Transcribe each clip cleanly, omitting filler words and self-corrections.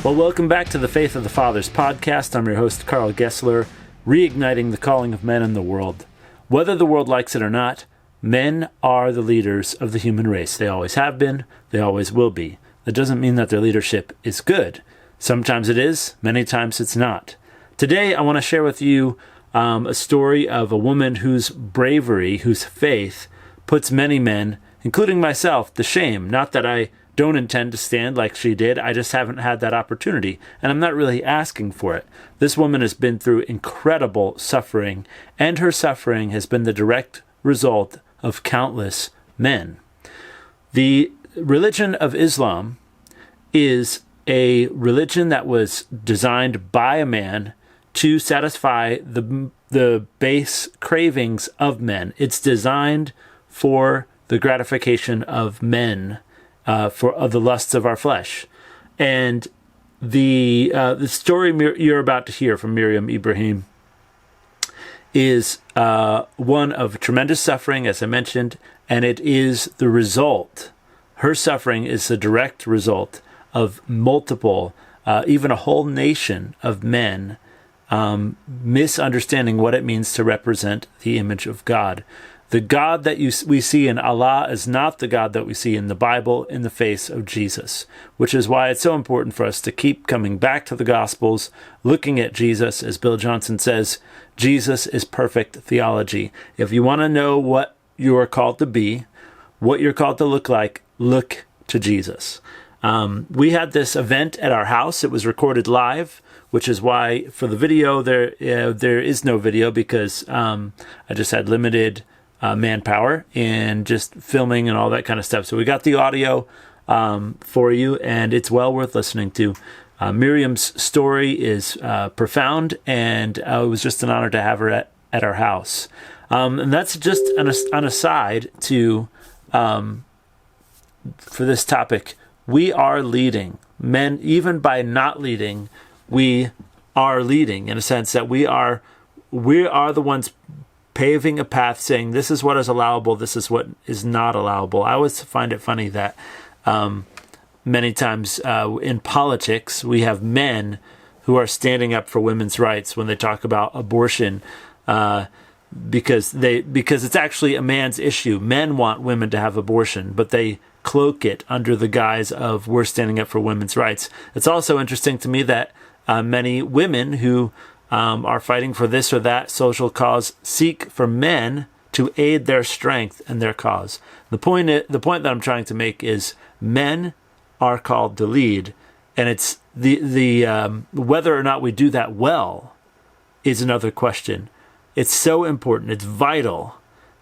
Well, welcome back to the Faith of the Fathers podcast. I'm your host, Carl Gessler, reigniting the calling of men in the world. Whether the world likes it or not, men are the leaders of the human race. They always have been, they always will be. That doesn't mean that their leadership is good. Sometimes it is, many times it's not. Today, I want to share with you a story of a woman whose bravery, whose faith, puts many men, including myself, to shame. Not that I don't intend to stand like she did. I just haven't had that opportunity, and I'm not really asking for it. This woman has been through incredible suffering, and her suffering has been the direct result of countless men. The religion of Islam is a religion that was designed by a man to satisfy the base cravings of men. It's designed for the gratification of men, of the lusts of our flesh. And the story you're about to hear from Miriam Ibraheem is one of tremendous suffering, as I mentioned, and it is the result. Her suffering is the direct result of multiple, even a whole nation of men misunderstanding what it means to represent the image of God. The God that we see in Allah is not the God that we see in the Bible in the face of Jesus, which is why it's so important for us to keep coming back to the Gospels, looking at Jesus. As Bill Johnson says, Jesus is perfect theology. If you want to know what you are called to be, what you're called to look like, look to Jesus. We had this event at our house. It was recorded live, which is why for the video there is no video, because I just had limited manpower and just filming and all that kind of stuff. So we got the audio for you, and it's well worth listening to. Miriam's story is profound, and it was just an honor to have her at our house. And that's just an aside to for this topic. We are leading. Men, even by not leading, we are leading in a sense that we are the ones paving a path, saying this is what is allowable, this is what is not allowable. I always find it funny that many times in politics we have men who are standing up for women's rights when they talk about abortion, because it's actually a man's issue. Men want women to have abortion, but they cloak it under the guise of we're standing up for women's rights. It's also interesting to me that many women who are fighting for this or that social cause seek for men to aid their strength and their cause. The point that I'm trying to make is men are called to lead, and it's the whether or not we do that well is another question. It's so important. It's vital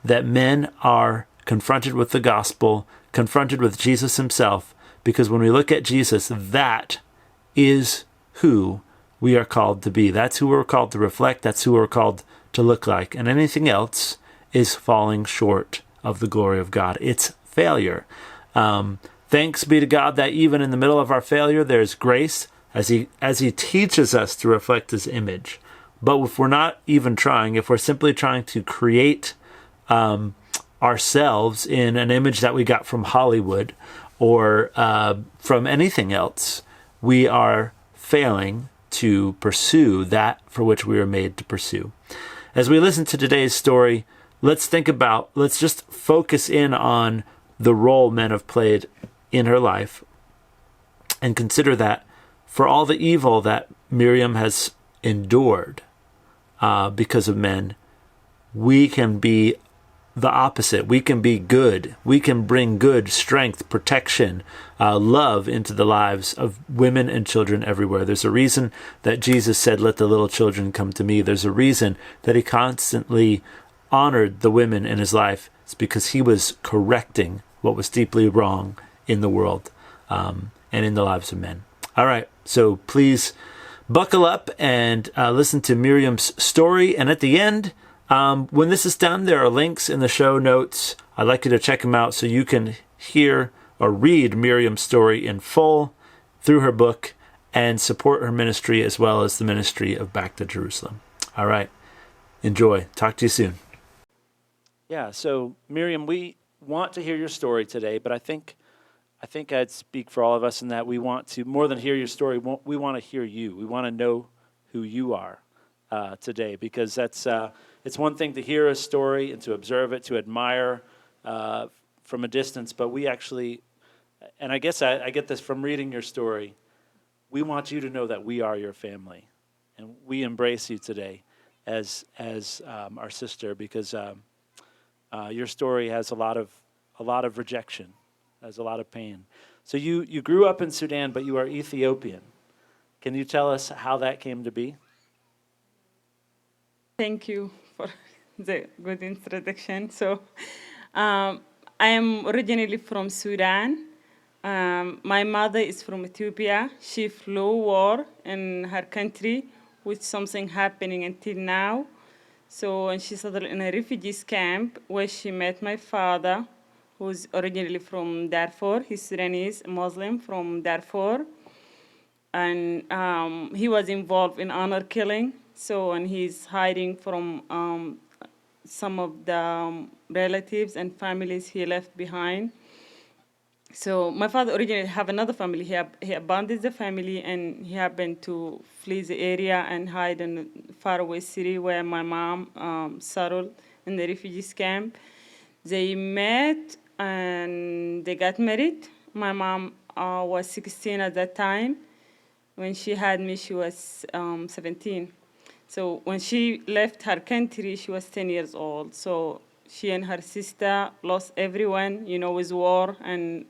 that men are confronted with the gospel, confronted with Jesus himself, because when we look at Jesus, that is who we are called to be. That's who we're called to reflect. That's who we're called to look like. And anything else is falling short of the glory of God. It's failure. Thanks be to God that even in the middle of our failure, there's grace as he teaches us to reflect his image. But if we're not even trying, if we're simply trying to create ourselves in an image that we got from Hollywood or from anything else, we are failing to pursue that for which we were made to pursue. As we listen to today's story, let's just focus in on the role men have played in her life, and consider that for all the evil that Miriam has endured because of men, we can be the opposite. We can be good. We can bring good, strength, protection, love into the lives of women and children everywhere. There's a reason that Jesus said, "Let the little children come to me." There's a reason that he constantly honored the women in his life. It's because he was correcting what was deeply wrong in the world and in the lives of men. All right, so please buckle up and listen to Miriam's story. And at the end, when this is done, there are links in the show notes. I'd like you to check them out so you can hear or read Miriam's story in full through her book and support her ministry as well as the ministry of Back to Jerusalem. All right. Enjoy. Talk to you soon. Yeah, so Miriam, we want to hear your story today, but I think I think I'd speak for all of us in that we want to, more than hear your story, we want to hear you. We want to know who you are today, because it's one thing to hear a story and to observe it, to admire from a distance, but we actually, and I guess I get this from reading your story, we want you to know that we are your family, and we embrace you today as our sister, because your story has a lot of rejection, has a lot of pain. So you grew up in Sudan, but you are Ethiopian. Can you tell us how that came to be? Thank you for the good introduction. So, um, I am originally from Sudan. My mother is from Ethiopia. She flew war in her country, with something happening until now. So, and she settled in a refugees camp where she met my father, who's originally from Darfur. He's Sudanese Muslim from Darfur, and he was involved in honor killing. So, and he's hiding from some of the relatives and families he left behind. So my father originally have another family. He abandoned the family, and he happened to flee the area and hide in a faraway city where my mom settled in the refugees camp. They met and they got married. My mom was 16 at that time. When she had me, she was 17. So when she left her country, she was 10 years old. So she and her sister lost everyone, with war and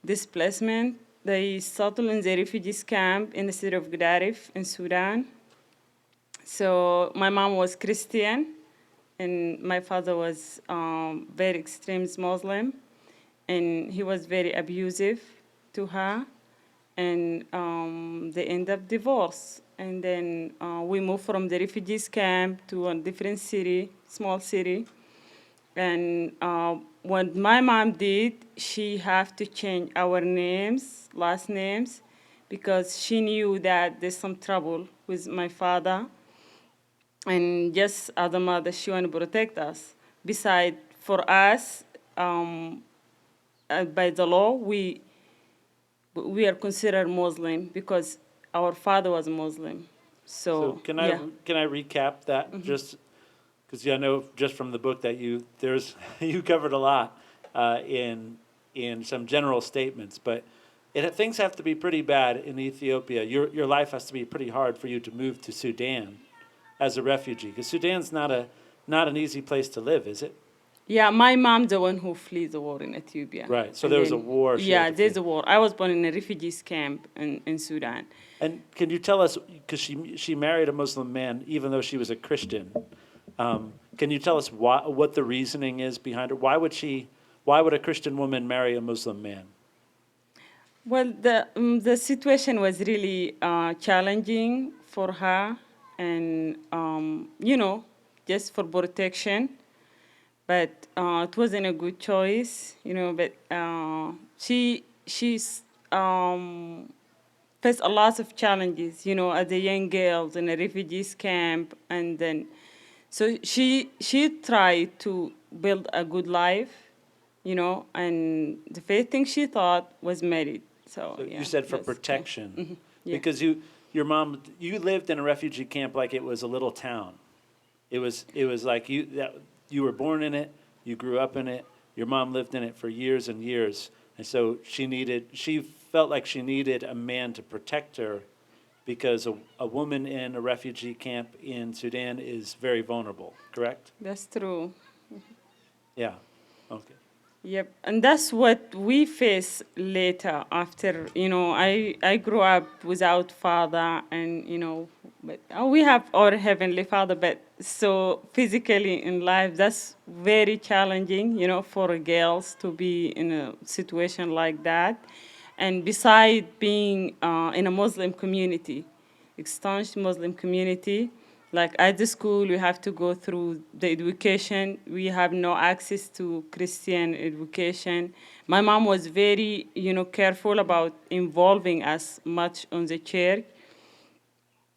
displacement. They settled in the refugees camp in the city of Gadarif in Sudan. So my mom was Christian, and my father was very extreme Muslim, and he was very abusive to her, and they end up divorced. And then we moved from the refugees camp to a different city, small city. And what my mom did, she had to change our names, last names, because she knew that there's some trouble with my father. And just as a mother, she wanted to protect us. Besides, for us, by the law, we are considered Muslim because our father was Muslim. So So yeah. can I recap that, just because I know just from the book that there's you covered a lot in some general statements, but things have to be pretty bad in Ethiopia. Your life has to be pretty hard for you to move to Sudan as a refugee, because Sudan's not an easy place to live, is it? Yeah, my mom the one who fled the war in Ethiopia. Right. So And there was a then war she had yeah, to flee. there's a war. I was born in a refugees camp in Sudan. And can you tell us, because she married a Muslim man, even though she was a Christian, can you tell us what the reasoning is behind it? Why would a Christian woman marry a Muslim man? Well, the situation was really challenging for her, and just for protection. But it wasn't a good choice, But she's faced a lot of challenges, as a young girl in a refugees camp, and then so she tried to build a good life, and the first thing she thought was married. So So you yeah, said for that's yeah. protection, Yeah. because your mom, you lived in a refugee camp like it was a little town. It was like you were born in it, you grew up in it, your mom lived in it for years and years, and so she felt like she needed a man to protect her, because a woman in a refugee camp in Sudan is very vulnerable, correct? That's true. Yeah. Okay. Yep, and that's what we face later after, I grew up without father, and, but we have our heavenly father, but so physically in life, that's very challenging, for girls to be in a situation like that. And beside being in a Muslim community, staunch Muslim community, like at the school, we have to go through the education. We have no access to Christian education. My mom was very, careful about involving us much on the church.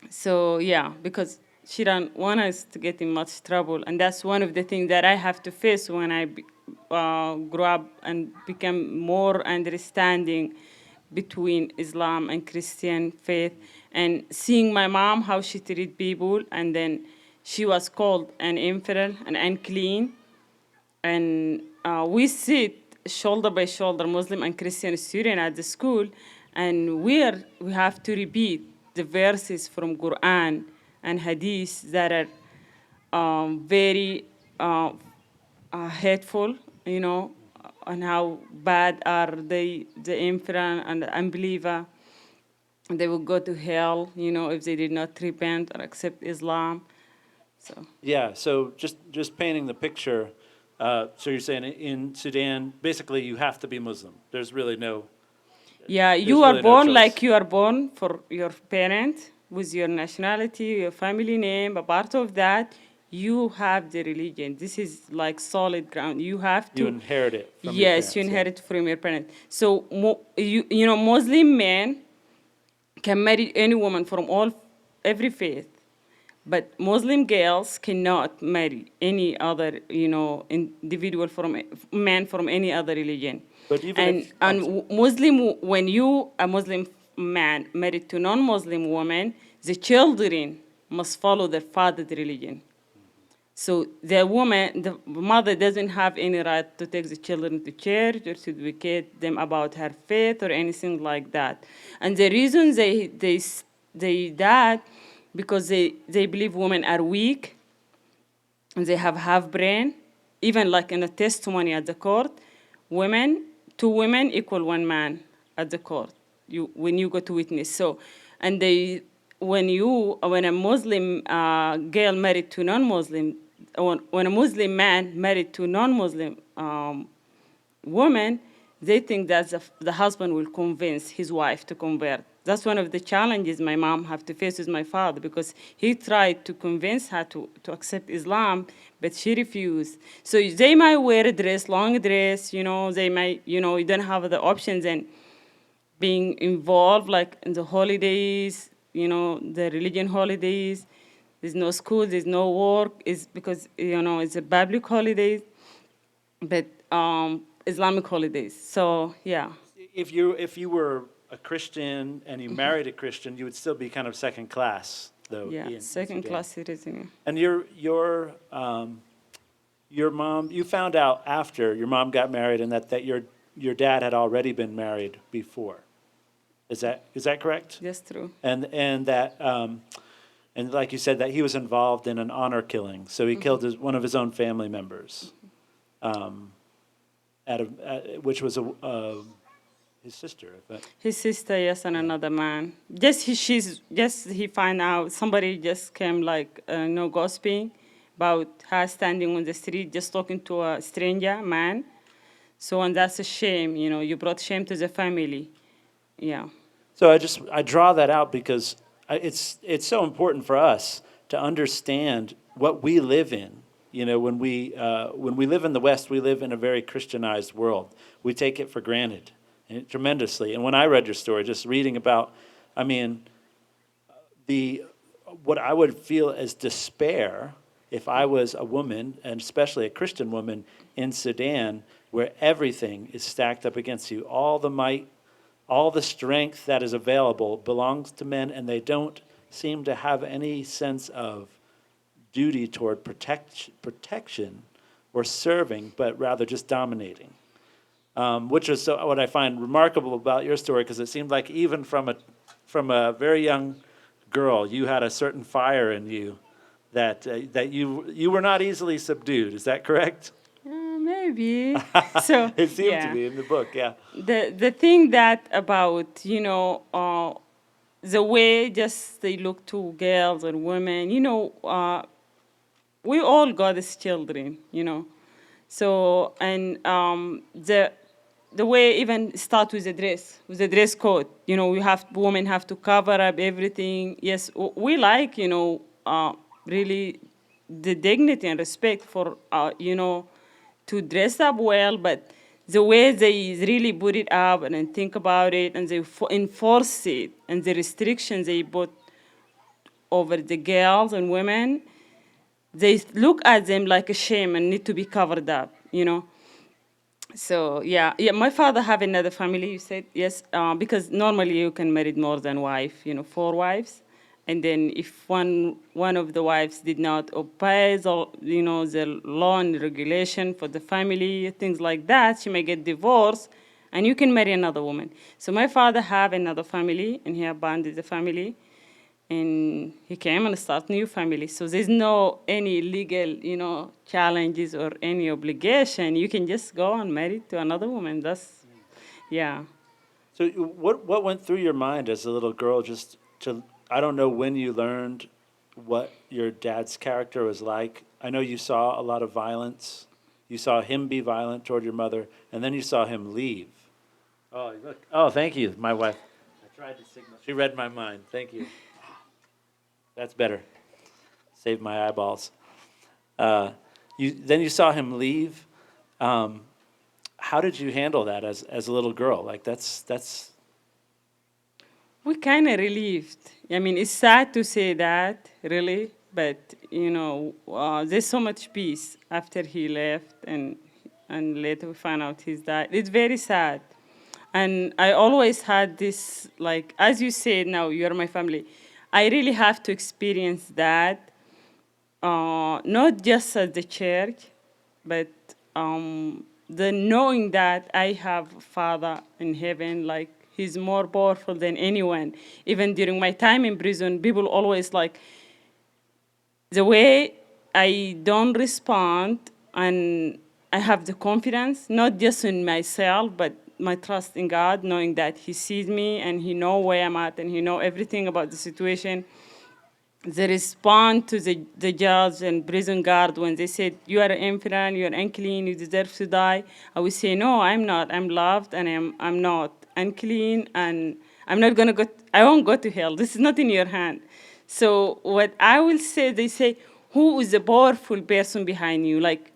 So yeah, because she don't want us to get in much trouble, and that's one of the things that I have to face when grew up and became more understanding between Islam and Christian faith, and seeing my mom how she treated people, and then she was called an infidel and unclean, and we sit shoulder by shoulder, Muslim and Christian student at the school, and we have to repeat the verses from Quran and Hadith that are very hateful, and how bad are they, the infidel and the unbeliever. They will go to hell, if they did not repent or accept Islam. So. Yeah, so just painting the picture, so you're saying in Sudan, basically you have to be Muslim. There's really no, Yeah, there's you are really no born choice. like you are born for your parent, with your nationality, your family name. A part of that, you have the religion. This is like solid ground. You have to. You inherit it from your Yes, you parents, yeah. inherit from your parents. So Muslim men can marry any woman from every faith, but Muslim girls cannot marry any other, individual man from any other religion. But even if, When you a Muslim man married to non-Muslim woman, the children must follow their father's religion. So the mother doesn't have any right to take the children to church or to educate them about her faith or anything like that. And the reason they that, because they believe women are weak and they have half brain. Even like in a testimony at the court, two women equal one man at the court. When you go to witness. So, and when a Muslim girl married to non-Muslim, when a Muslim man married to non-Muslim woman, they think that the husband will convince his wife to convert. That's one of the challenges my mom have to face with my father, because he tried to convince her to accept Islam, but she refused. So they might wear a dress, long dress, they might, you don't have the options, and being involved like in the holidays, the religion holidays. There's no school, there's no work. It's because, it's a public holiday, but Islamic holidays. So, yeah. if you were a Christian and you married a Christian, you would still be kind of second class, though. Yeah, in second Sudan. class citizen. And your mom, you found out after your mom got married, and that your dad had already been married before. Is that correct? That's true. And that and like you said, that he was involved in an honor killing, so he killed one of his own family members, which was his sister. His sister, yes, and another man. He find out somebody just came like gossiping about her standing on the street, just talking to a stranger man. So, and that's a shame. You brought shame to the family. Yeah. So I draw that out because it's so important for us to understand what we live in. When we live in the West, we live in a very Christianized world. We take it for granted, tremendously. And when I read your story, just reading about, what I would feel as despair if I was a woman, and especially a Christian woman in Sudan, where everything is stacked up against you, all the might, all the strength that is available belongs to men, and they don't seem to have any sense of duty toward protection or serving, but rather just dominating. Which is what I find remarkable about your story, because it seemed like even from a very young girl, you had a certain fire in you that you were not easily subdued. Is that correct? Maybe. So it seemed yeah. to be in the book, yeah. The thing that about the way just they look to girls and women, we all God's children, So, and the way even start with the dress code. Women have to cover up everything. Yes, we like really the dignity and respect for to dress up well, but the way they really put it up and then think about it and they enforce it, and the restrictions they put over the girls and women, they look at them like a shame and need to be covered up, So yeah, my father have another family. You said yes, because normally you can marry more than wife. 4 wives, and then if one of the wives did not obey the law and regulation for the family, things like that, she may get divorced, and you can marry another woman. So my father have another family, and he abandoned the family, and he came and start new family. So there's no any legal, challenges or any obligation. You can just go and marry to another woman. That's, yeah. So what went through your mind as a little girl just to, I don't know when you learned what your dad's character was like. I know you saw a lot of violence. You saw him be violent toward your mother, and then you saw him leave. Oh, look. Oh, thank you, my wife. I tried to signal. She read my mind. Thank you. That's better. Saved my eyeballs. Then you saw him leave. How did you handle that as a little girl? Like that's We kind of relieved. I mean, it's sad to say that, really, but there's so much peace after he left, and later we found out he's died. It's very sad, and I always had this, like, as you said, now you're my family. I really have to experience that, not just at the church, but the knowing that I have a Father in heaven, like He's more powerful than anyone. Even during my time in prison, people always like the way I don't respond, and I have the confidence, not just in myself, but my trust in God, knowing that He sees me and He know where I'm at and He know everything about the situation. They respond to the judge and prison guard when they said, you are infidel, you are unclean, you deserve to die. I would say, no, I'm not. I'm loved, and I'm not unclean, and I'm not going to go, I won't go to hell. This is not in your hand. So what I will say, they say, who is the powerful person behind you? Like,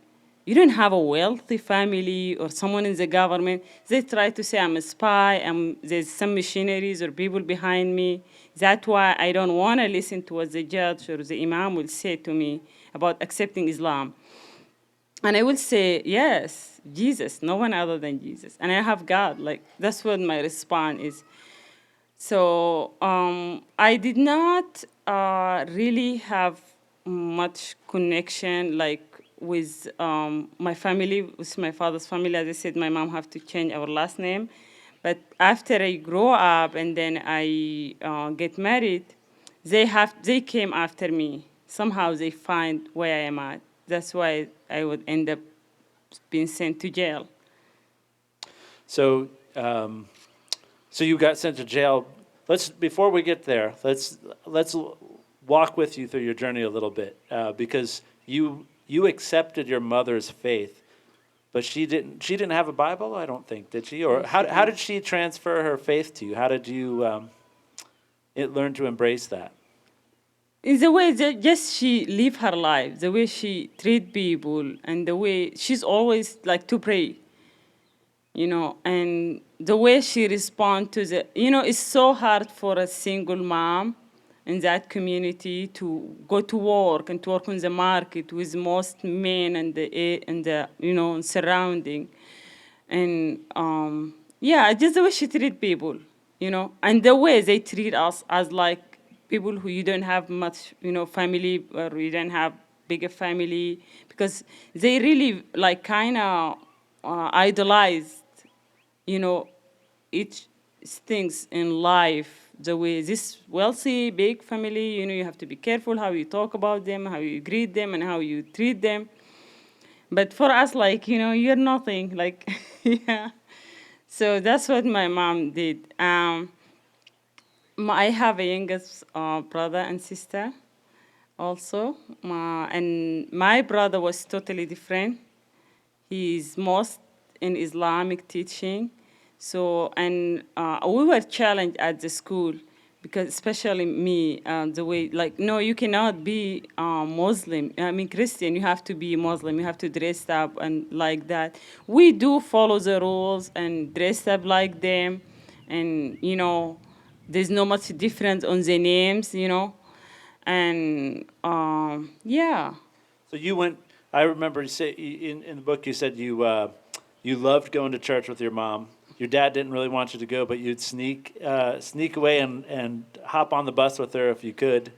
you don't have a wealthy family or someone in the government. They try to say I'm a spy, there's some missionaries or people behind me. That's why I don't want to listen to what the judge or the imam will say to me about accepting Islam. And I will say, yes, Jesus, no one other than Jesus. And I have God. Like, that's what my response is. So I did not really have much connection, like, with my family, with my father's family. As I said, my mom have to change our last name. But after I grow up and then I get married, they came after me. Somehow they find where I am at. That's why I would end up being sent to jail. so so you got sent to jail. Before we get there, let's walk with you through your journey a little bit, because you accepted your mother's faith, but she didn't have a Bible, I don't think, did she? Or how did she transfer her faith to you? How did you learn to embrace that? In the way that just she live her life, the way she treat people, and the way she's always like to pray, and the way she respond to it's so hard for a single mom in that community to go to work and to work on the market with most men and the surrounding, and yeah, just the way she treat people, and the way they treat us as like people who you don't have much, family, or you don't have bigger family, because they really like kind of idolized, you know, each things in life. The way this wealthy big family, you have to be careful how you talk about them, how you greet them, and how you treat them. But for us, like, you're nothing. Like, yeah. So that's what my mom did. I have a youngest brother and sister also. And my brother was totally different. He's most in Islamic teaching. So, and we were challenged at the school because especially me, the way, like, no, you cannot be Muslim. I mean, Christian, you have to be Muslim. You have to dress up and like that. We do follow the rules and dress up like them. And, there's no much difference on the names, And, yeah. So you went. I remember you say in the book you said you You loved going to church with your mom. Your dad didn't really want you to go, but you'd sneak away and hop on the bus with her if you could.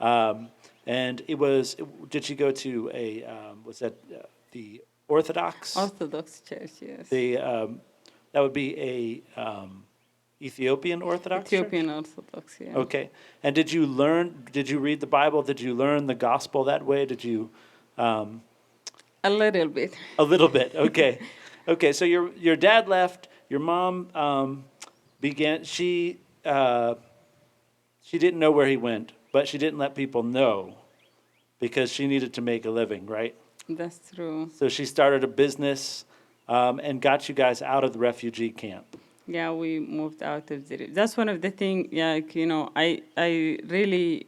Um, and did she go to was that the Orthodox? Orthodox Church, yes. That would be Ethiopian Orthodox Church? Ethiopian Orthodox, yeah. Okay. And did you read the Bible? Did you learn the gospel that way? Did you? A little bit. A little bit. Okay. Okay. So your dad left. Your mom began. She didn't know where he went, but she didn't let people know because she needed to make a living, right? That's true. So she started a business and got you guys out of the refugee camp. Yeah, we moved out of the. That's one of the things. Yeah, like, I really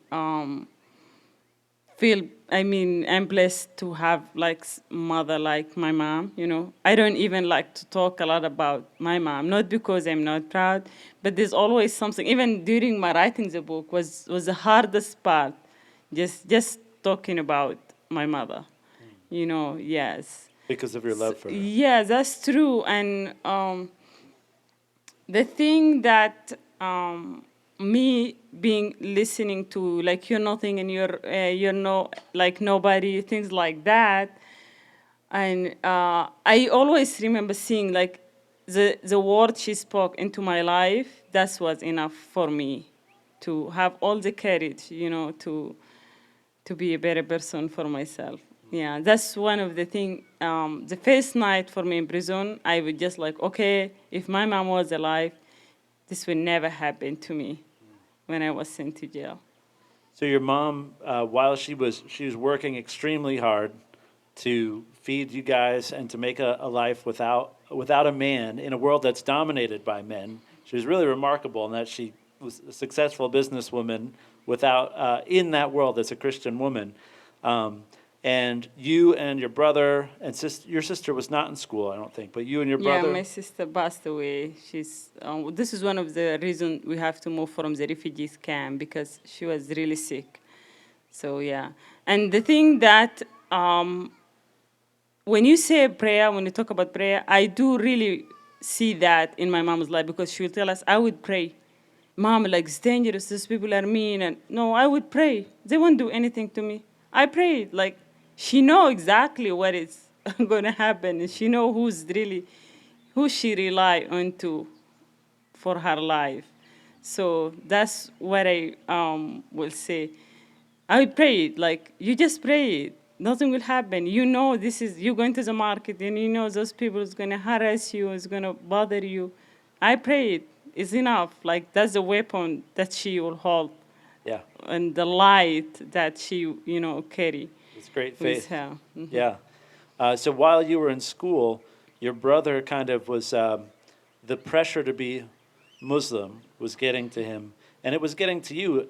feel. I mean, I'm blessed to have like mother like my mom. I don't even like to talk a lot about my mom, not because I'm not proud, but there's always something. Even during my writing the book was the hardest part, just talking about my mother. Yes. Because of your love for her. Yeah, that's true, and the thing that me being listening to like you're nothing and you're no like nobody, things like that, and I always remember seeing like the word she spoke into my life. That was enough for me to have all the courage, to be a better person for myself. Yeah, that's one of the things. The first night for me in prison, I was just like, okay, if my mom was alive, this would never happen to me when I was sent to jail. So your mom, while she was working extremely hard to feed you guys and to make a life without a man in a world that's dominated by men, she was really remarkable in that she was a successful businesswoman without in that world as a Christian woman. And you and your brother and your sister was not in school, I don't think, but you and your brother. Yeah, my sister passed away. This is one of the reasons we have to move from the refugees camp because she was really sick. So yeah, and the thing that when you say prayer, when you talk about prayer, I do really see that in my mom's life because she would tell us, I would pray. Mom, like, it's dangerous, these people are mean. And no, I would pray. They won't do anything to me. I prayed. Like, she know exactly what is going to happen. And she know who she rely on to for her life. So that's what I will say. I prayed, like, you just pray. Nothing will happen. You going to the market and you know those people is going to harass you, is going to bother you. I prayed. It's enough. Like, that's the weapon that she will hold. Yeah. And the light that she, carry. It's great With faith. her. Mm-hmm. Yeah. So while you were in school, your brother kind of was, the pressure to be Muslim was getting to him. And it was getting to you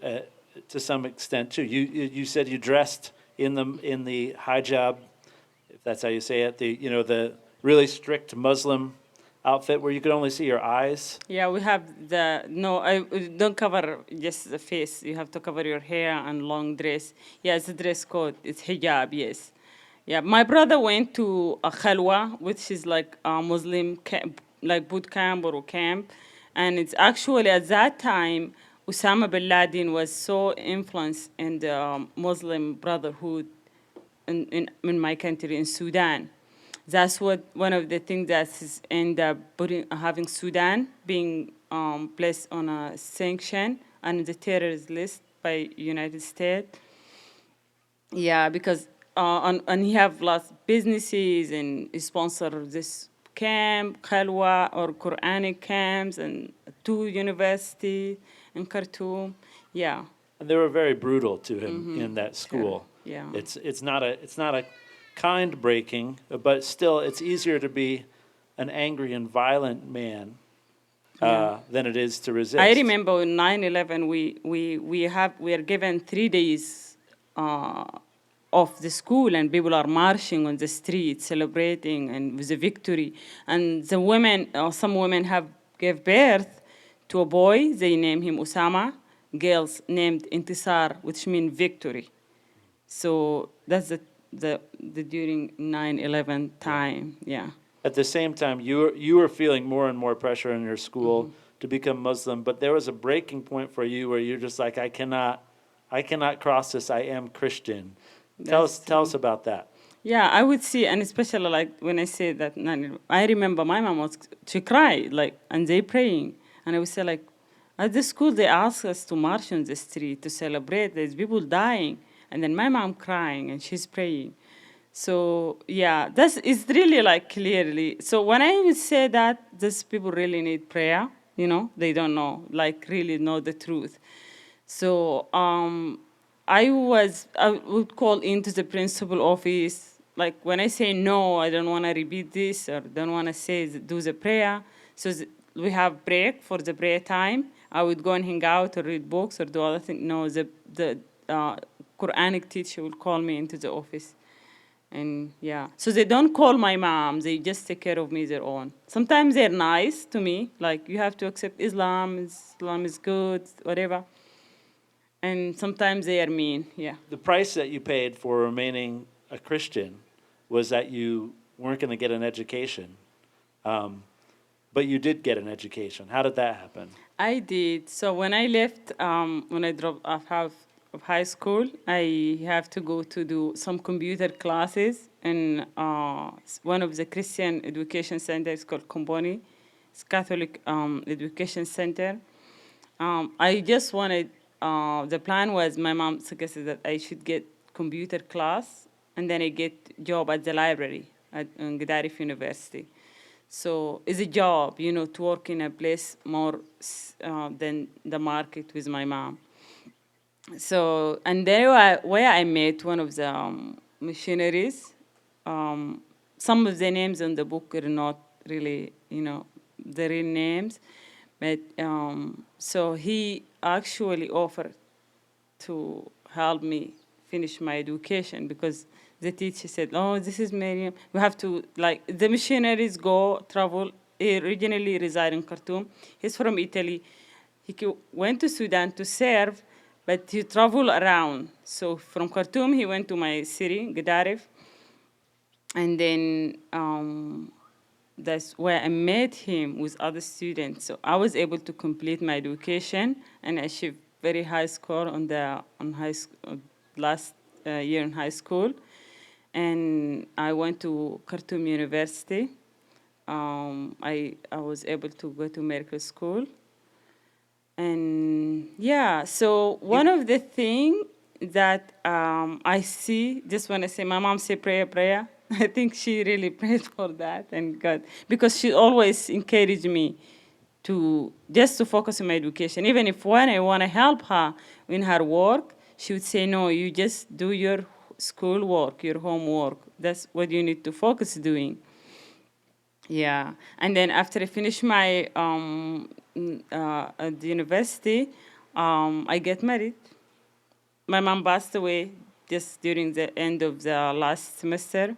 to some extent, too. You said you dressed in the hijab, if that's how you say it, the really strict Muslim outfit where you could only see your eyes. Yeah, we have I don't cover just the face. You have to cover your hair and long dress. Yeah, it's a dress code. It's hijab, yes. Yeah, my brother went to a khalwa, which is like a Muslim camp, like boot camp or camp. And it's actually at that time, Osama bin Laden was so influenced in the Muslim Brotherhood in my country, in Sudan. That's what one of the things that is end up having Sudan being placed on a sanction and the terrorist list by United States. Yeah, because and he have lots of businesses and he sponsor this camp, Khalwa or Quranic camps and 2 universities in Khartoum. Yeah. And they were very brutal to him in that school. Yeah. It's not a kind breaking, but still it's easier to be an angry and violent man than it is to resist. I remember on 9/11 we are given 3 days of the school and people are marching on the street celebrating and with a victory, and the women, some women have gave birth to a boy. They named him Osama. Girls named Intisar, which means victory. So that's the during 9/11 time. Yeah. at the same time, you were feeling more and more pressure in your school to become Muslim, but there was a breaking point for you where you're just like, I cannot cross this. I am Christian. That's Tell true. us about that. Yeah, I would see, and especially like when I say that, I remember my mom was, she cried, like, and they praying. And I would say, like, at the school, they ask us to march on the street to celebrate. There's people dying. And then my mom crying and she's praying. So, yeah, that's, it's really like clearly. So when I would say that, these people really need prayer, they don't know, like, really know the truth. So I would call into the principal office. Like when I say no, I don't want to repeat this or don't want to say do the prayer. So we have break for the prayer time. I would go and hang out or read books or do other things. No, the Quranic teacher will call me into the office. And yeah, so they don't call my mom. They just take care of me their own. Sometimes they're nice to me, like you have to accept Islam. Islam is good, whatever. And sometimes they are mean. Yeah. The price that you paid for remaining a Christian was that you weren't going to get an education, but you did get an education. How did that happen? I did. So when I left, when I dropped out of high school, I have to go to do some computer classes in one of the Christian education centers called Comboni. It's Catholic education center. I just wanted, the plan was my mom suggested that I should get computer class and then I get job at the library at Gedaref University. So it's a job, to work in a place more than the market with my mom. So, and there where I met one of the missionaries. Um, some of the names in the book are not really, the real names. But so he actually offered to help me finish my education because the teacher said, "Oh, this is Miriam. We have to like the missionaries go travel. He originally reside in Khartoum. He's from Italy. Went to Sudan to serve, but he traveled around. So from Khartoum, he went to my city, Gedaref, and then that's where I met him with other students. So I was able to complete my education and achieve very high score on high last year in high school. And I went to Khartoum University. I was able to go to medical school. And yeah, so one of the things that I see, just when I say my mom say prayer, I think she really prayed for that and God, because she always encouraged me to focus on my education. Even if when I want to help her in her work, she would say, no, you just do your school work, your homework. That's what you need to focus doing. Yeah, and then after I finished my at the university, I get married. My mom passed away just during the end of the last semester,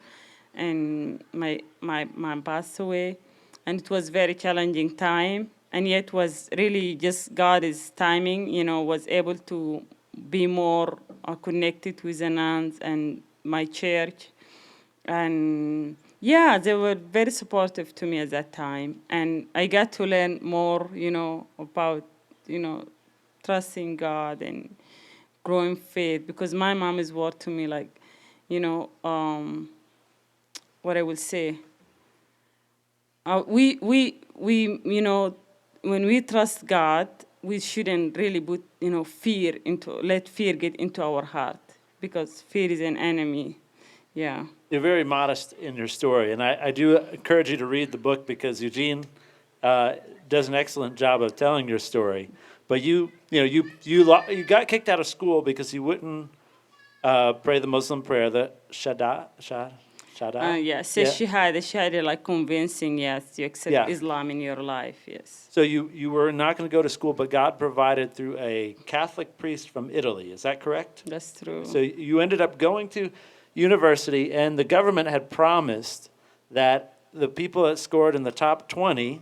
and my mom passed away, and it was very challenging time, and yet was really just God's timing. Was able to be more connected with the nuns and my church, and yeah, they were very supportive to me at that time. And I got to learn more, about, trusting God and growing faith because my mom is word to me like, what I will say. We when we trust God, we shouldn't really put, let fear get into our heart because fear is an enemy. Yeah. You're very modest in your story, and I do encourage you to read the book because Eugene does an excellent job of telling your story. But you got kicked out of school because you wouldn't pray the Muslim prayer, the Shahada. Yeah, so Shahada, like convincing, yes, you accept Yeah. Islam in your life, yes. So you were not going to go to school, but God provided through a Catholic priest from Italy. Is that correct? That's true. So you ended up going to university, and the government had promised that the people that scored in the top 20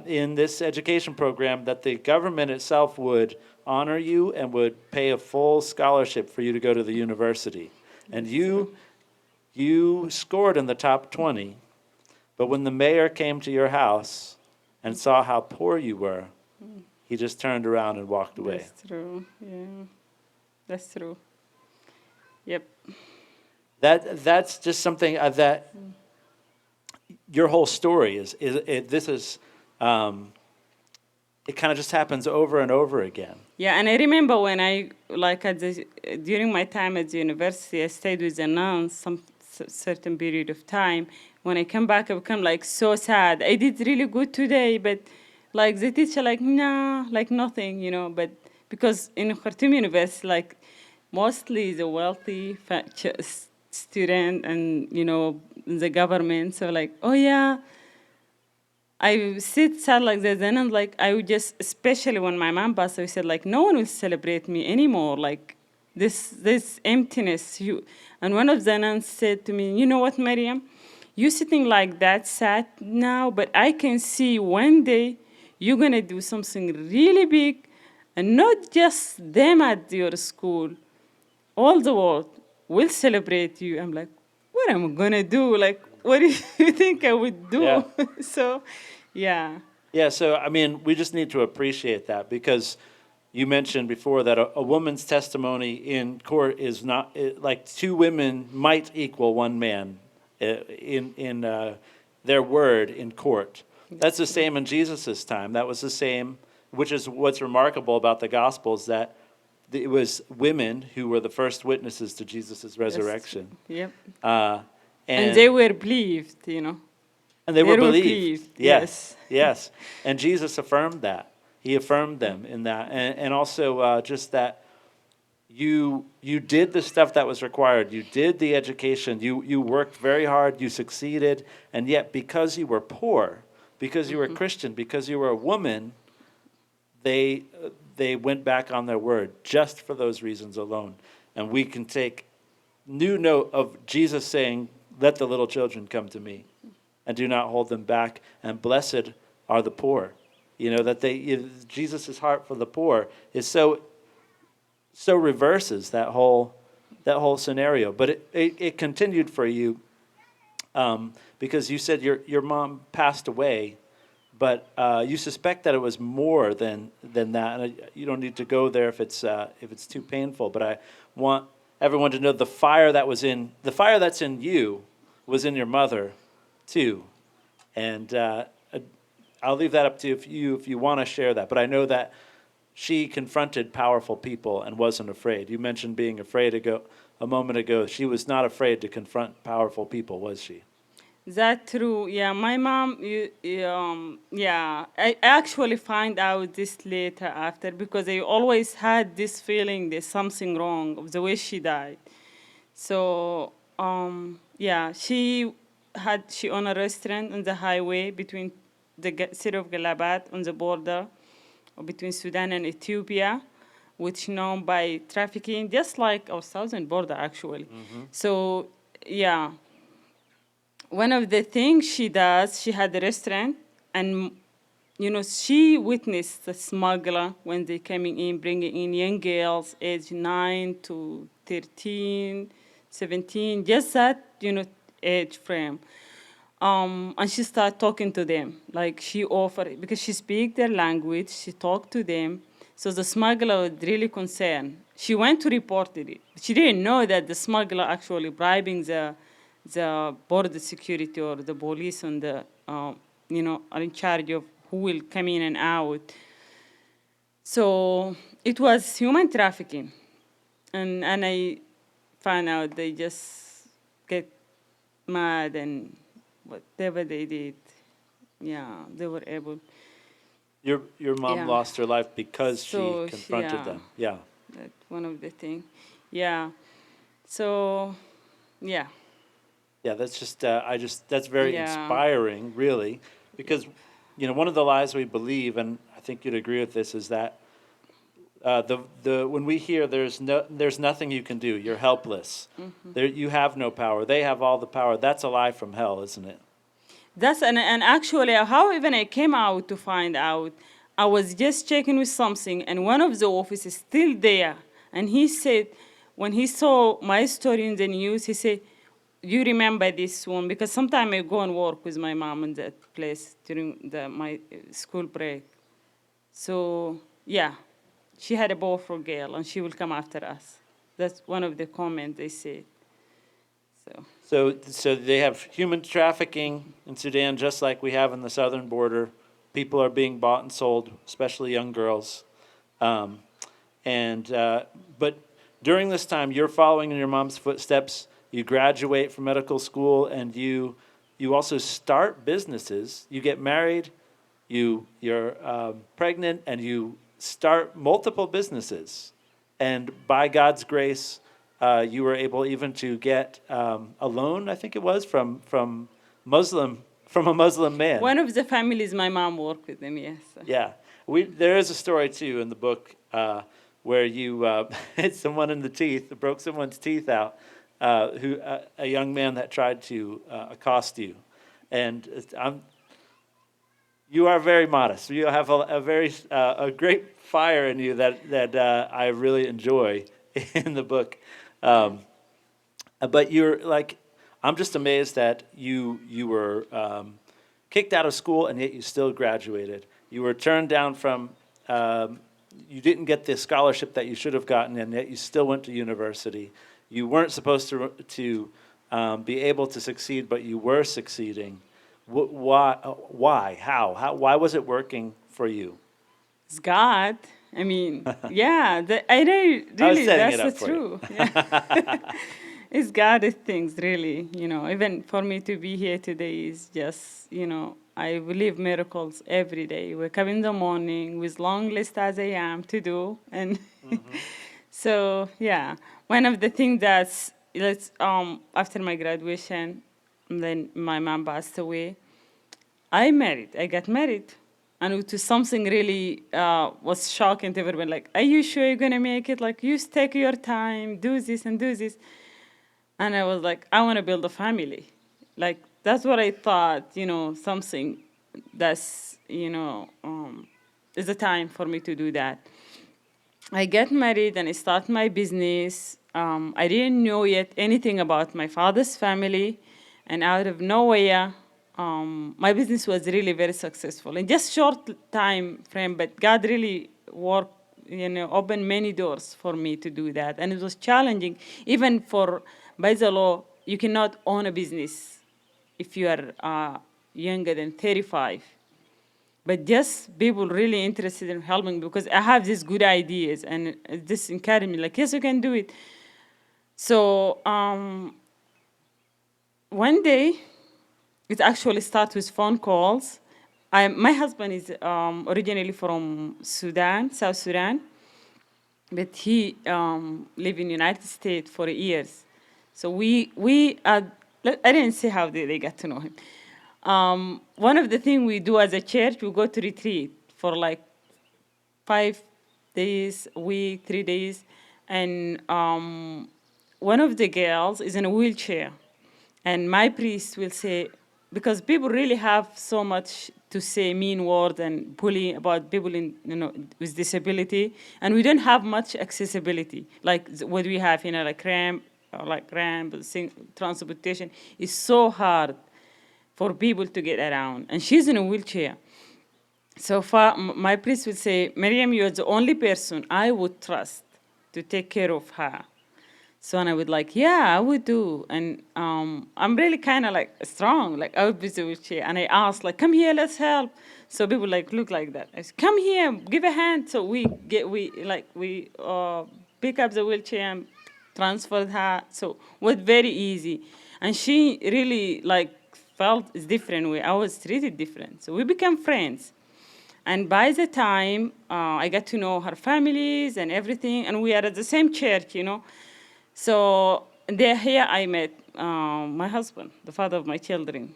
in this education program, that the government itself would honor you and would pay a full scholarship for you to go to the university. And you scored in the top 20, But when the mayor came to your house and saw how poor you were, he just turned around and walked away. That's true. Yeah, that's true. Yep. That's just something that your whole story it kind of just happens over and over again. Yeah, and I remember when I like during my time at the university, I stayed with the nuns some certain period of time. When I come back, I become like so sad. I did really good today, but like the teacher, like nah, like nothing, But because in Khartoum University, like mostly the wealthy student and the government, so like oh yeah. I sit sad like that, and I'm like, I would just, especially when my mom passed, I said like, no one will celebrate me anymore. Like this emptiness. And one of the nuns said to me, you know what, Miriam, you sitting like that sad now, but I can see one day you're gonna do something really big, and not just them at your school, all the world will celebrate you. I'm like, what am I gonna do? Like, what do you think I would do? Yeah. So, yeah. Yeah, so I mean, we just need to appreciate that because you mentioned before that a woman's testimony in court is not like two women might equal one man in their word in court. That's the same in Jesus' time. That was the same, which is what's remarkable about the Gospels, that it was women who were the first witnesses to Jesus' resurrection. Yep. And they were believed, And they were believed. believed. Yes. Yes. And Jesus affirmed that. He affirmed them in that. And also just that you did the stuff that was required. You did the education. You worked very hard. You succeeded. And yet because you were poor, because you were Christian, because you were a woman, they went back on their word just for those reasons alone. And we can take new note of Jesus saying, let the little children come to me, and do not hold them back, and blessed are the poor. That Jesus' heart for the poor is so reverses that whole scenario. But it continued for you because you said your mom passed away, but you suspect that it was more than that. And you don't need to go there if it's too painful. But I want everyone to know the fire that's in you was in your mother too. And I'll leave that up to you if you want to share that. But I know that she confronted powerful people and wasn't afraid. You mentioned being afraid a moment ago. She was not afraid to confront powerful people, was she? That's true. Yeah, my mom, I actually find out this later after, because I always had this feeling there's something wrong of the way she died. So, she owned a restaurant on the highway between the city of Galabat on the border between Sudan and Ethiopia, which known by trafficking, just like our southern border actually. Mm-hmm. So, yeah. One of the things she does, she had a restaurant, and she witnessed the smuggler when they coming in, bringing in young girls aged 9 to 13, 17, just that age frame. And she started talking to them, like she offered, because she speaks their language, she talked to them. So the smuggler was really concerned. She went to report it. She didn't know that the smuggler actually bribing the border security or the police and the, are in charge of who will come in and out. So it was human trafficking. And I found out they just get mad and whatever they did, they were able. Your mom lost her life because she confronted them. Yeah. That's one of the things. Yeah. So, yeah. Yeah, that's just that's very inspiring, really, because one of the lies we believe, and I think you'd agree with this, is that when we hear there's nothing you can do, you're helpless, you have no power, they have all the power. That's a lie from hell, isn't it? That's and actually, how even I came out to find out, I was just checking with something, and one of the officers still there, and he said, when he saw my story in the news, he said, you remember this one, because sometimes I go and work with my mom in that place during my school break. So yeah, she had a boyfriend girl, and she will come after us. That's one of the comments they said. So So they have human trafficking in Sudan, just like we have in the southern border. People are being bought and sold, especially young girls. Um, and but during this time, you're following in your mom's footsteps. You graduate from medical school, and you also start businesses. You get married, you're pregnant, and you start multiple businesses. And by God's grace, you were able even to get a loan, I think it was, from a Muslim man. one of the families my mom worked with them, yes. Yeah, there is a story too in the book where you hit someone in the teeth, broke someone's teeth out, a young man that tried to accost you, and you are very modest. You have a very a great fire in you that I really enjoy in the book. But you're like, I'm just amazed that you were kicked out of school and yet you still graduated. You were turned down from, you didn't get the scholarship that you should have gotten, and yet you still went to university. You weren't supposed to be able to succeed, but you were succeeding. Why? How? Why was it working for you? It's God. I mean, yeah, I really, I was setting that's it up the for you. truth. Yeah. It's God things, really. Even for me to be here today is just, I believe miracles every day. Wake up in the morning with long list as I am to do. And so, yeah, one of the things that's, after my graduation, and then my mom passed away. I got married. And it was something really was shocking to everyone. Like, are you sure you're going to make it? Like, you take your time, do this and do this. And I was like, I want to build a family. Like, that's what I thought, something that's, is the time for me to do that. I get married and I start my business. I didn't know yet anything about my father's family. And out of nowhere, my business was really very successful in just short time frame, but God really worked, opened many doors for me to do that. And it was challenging, even by the law, you cannot own a business if you are younger than 35. But just people really interested in helping because I have these good ideas and this encouraged me, like, yes, you can do it. So one day, it actually starts with phone calls. My husband is originally from Sudan, South Sudan, but he lived in the United States for years. So I didn't see how they got to know him. One of the things we do as a church, we go to retreat for like 5 days, a week, 3 days. And one of the girls is in a wheelchair. And my priest will say, because people really have so much to say mean words and bully about people with disability, and we don't have much accessibility like what we have, like ramp, transportation is so hard for people to get around. And she's in a wheelchair. So far, my priest would say, Miriam, you're the only person I would trust to take care of her. So and I would like, yeah, I would do. And I'm really kind of like strong, like I would be the wheelchair. And I asked, like, come here, let's help. So people like look like that. I said, come here, give a hand. So we pick up the wheelchair and transferred her. So it was very easy. And she really like felt it's different way. I was treated different. So we became friends. And by the time I got to know her families and everything, and we are at the same church. So here I met my husband, the father of my children.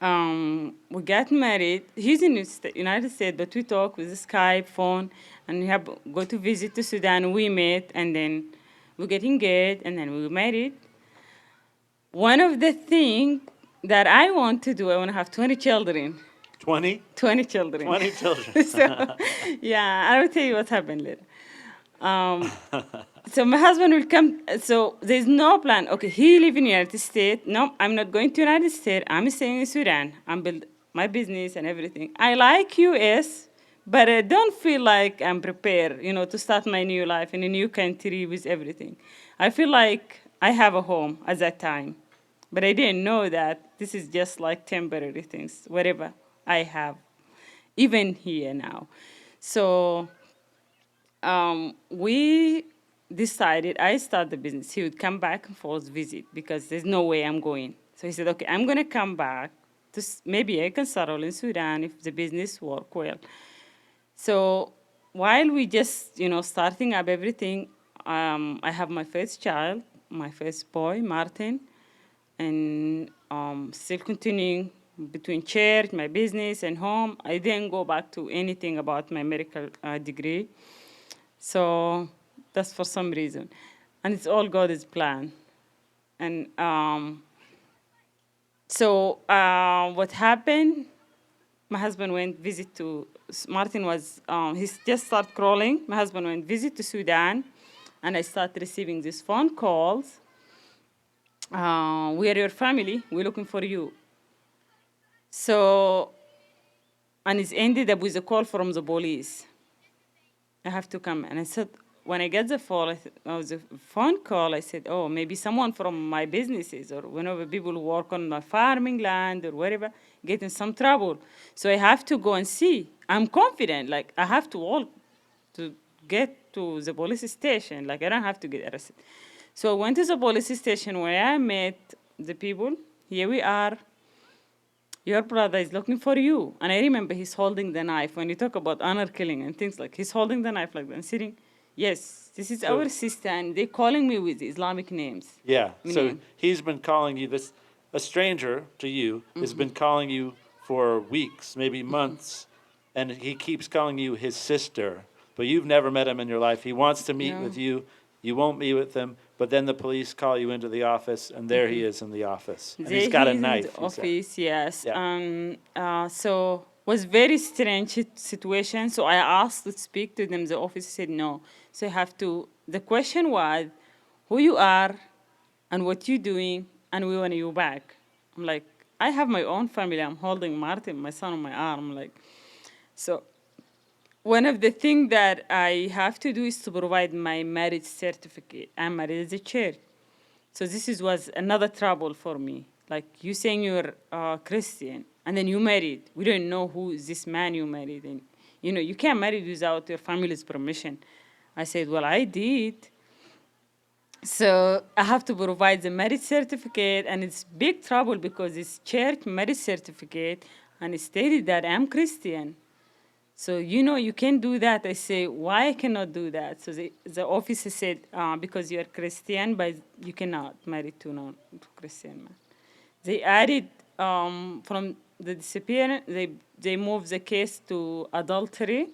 We got married. He's in the United States, but we talk with Skype, phone, and we have go to visit to Sudan. We met, and then we get engaged, and then we were married. One of the things that I want to do, I want to have 20 children. 20? 20 children. 20 children. So, yeah, I will tell you what happened later. So my husband will come. So there's no plan. Okay, he live in United States. No, I'm not going to United States. I'm staying in Sudan. I'm build my business and everything. I like US, but I don't feel like I'm prepared, to start my new life in a new country with everything. I feel like I have a home at that time, but I didn't know that this is just like temporary things, whatever I have, even here now. So we decided I start the business. He would come back and forth visit because there's no way I'm going. So he said, okay, I'm going to come back to maybe I can settle in Sudan if the business work well. So while we just, starting up everything, I have my first child, my first boy, Martin, and still continuing between church, my business, and home. I didn't go back to anything about my medical degree. So that's for some reason. And it's all God's plan. And what happened, my husband went visit to, Martin was, he just started crawling. My husband went visit to Sudan, and I started receiving these phone calls. We are your family. We're looking for you. So, and it's ended up with a call from the police. I have to come. And I said, when I get the phone, the phone call, I said, oh, maybe someone from my businesses or whenever people who work on my farming land or wherever get in some trouble. So I have to go and see. I'm confident, like I have to walk to get to the police station. Like I don't have to get arrested. So I went to the police station where I met the people. Here we are. Your brother is looking for you. And I remember he's holding the knife. When you talk about honor killing and things like, he's holding the knife like that and sitting. Yes, this is our sister, and they're calling me with Islamic names. Yeah. So Miriam. he's been calling you this, a stranger to you has been calling you for weeks, maybe months, and he keeps calling you his sister. But you've never met him in your life. He wants to meet No. with you. You won't meet with him. But then the police call you into the office, and there he is in the office, and he's got a He's in knife. the he said. office, yes. Yeah. So was very strange situation. So I asked to speak to them. The officer said no. So I have to. The question was, who you are, and what you doing, and we want you back. I'm like, I have my own family. I'm holding Martin, my son, on my arm. Like, so one of the things that I have to do is to provide my marriage certificate. I'm married as a church. So this was another trouble for me. Like you saying you're Christian and then you married. We don't know who is this man you married. And, you can't marry without your family's permission. I said, well, I did. So I have to provide the marriage certificate, and it's big trouble because it's church marriage certificate, and it stated that I'm Christian. So, you can do that. I say, why I cannot do that? So the officer said, because you are Christian, but you cannot marry to non-Christian man. They added from the disappearance, they moved the case to adultery.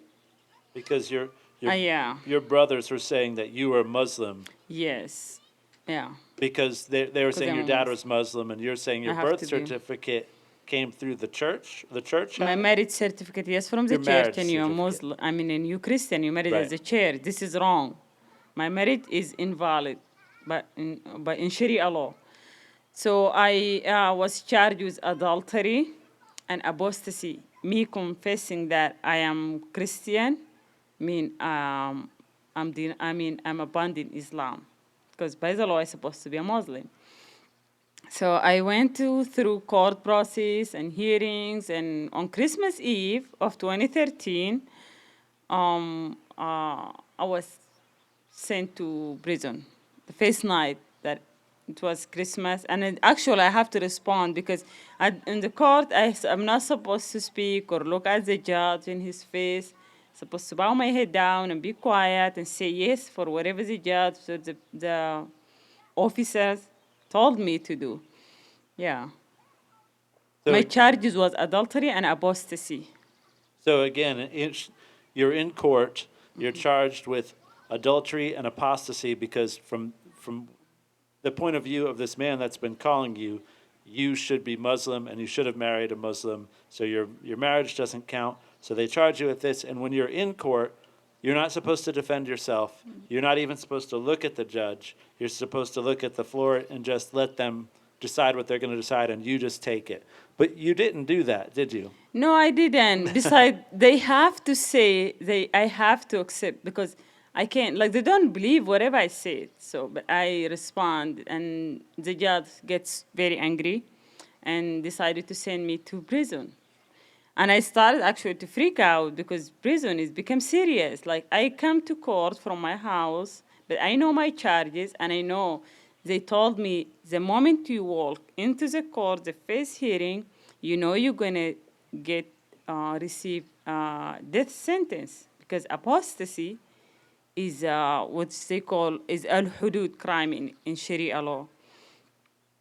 Because Yeah, your brothers were saying that you were Muslim yes, yeah. because they were saying I'm your a dad Muslim. was Muslim, and you're saying your I have birth to be. certificate came through the church. The church My had it? marriage certificate, yes, from the Your church, marriage and you're certificate. Muslim. I mean, and you Christian, you married Right. as a church. This is wrong. My marriage is invalid, but in Sharia law. So I was charged with adultery and apostasy. Me confessing that I am Christian, I'm abandoning Islam, because by the law I'm supposed to be a Muslim. So I went through court process and hearings, and on Christmas Eve of 2013, I was sent to prison. The first night that it was Christmas, and actually I have to respond because in the court I'm not supposed to speak or look at the judge in his face. Supposed to bow my head down and be quiet and say yes for whatever the judge or the officers told me to do. Yeah. So, My charges was adultery and apostasy. so again, you're in court. You're charged with adultery and apostasy because from the point of view of this man that's been calling you, you should be Muslim and you should have married a Muslim. So your marriage doesn't count. So they charge you with this, and when you're in court, You're not supposed to defend yourself. You're not even supposed to look at the judge. You're supposed to look at the floor and just let them decide what they're going to decide, and you just take it. But you didn't do that, did you? No, I didn't. Besides, they have to say I have to accept because I can't. Like they don't believe whatever I say. So, but I respond, and the judge gets very angry, and decided to send me to prison. And I started actually to freak out because prison is become serious. Like I come to court from my house, but I know my charges, and I know they told me the moment you walk into the court, the first hearing, you know you're gonna get receive death sentence because apostasy is what they call is al hudud crime in Sharia law.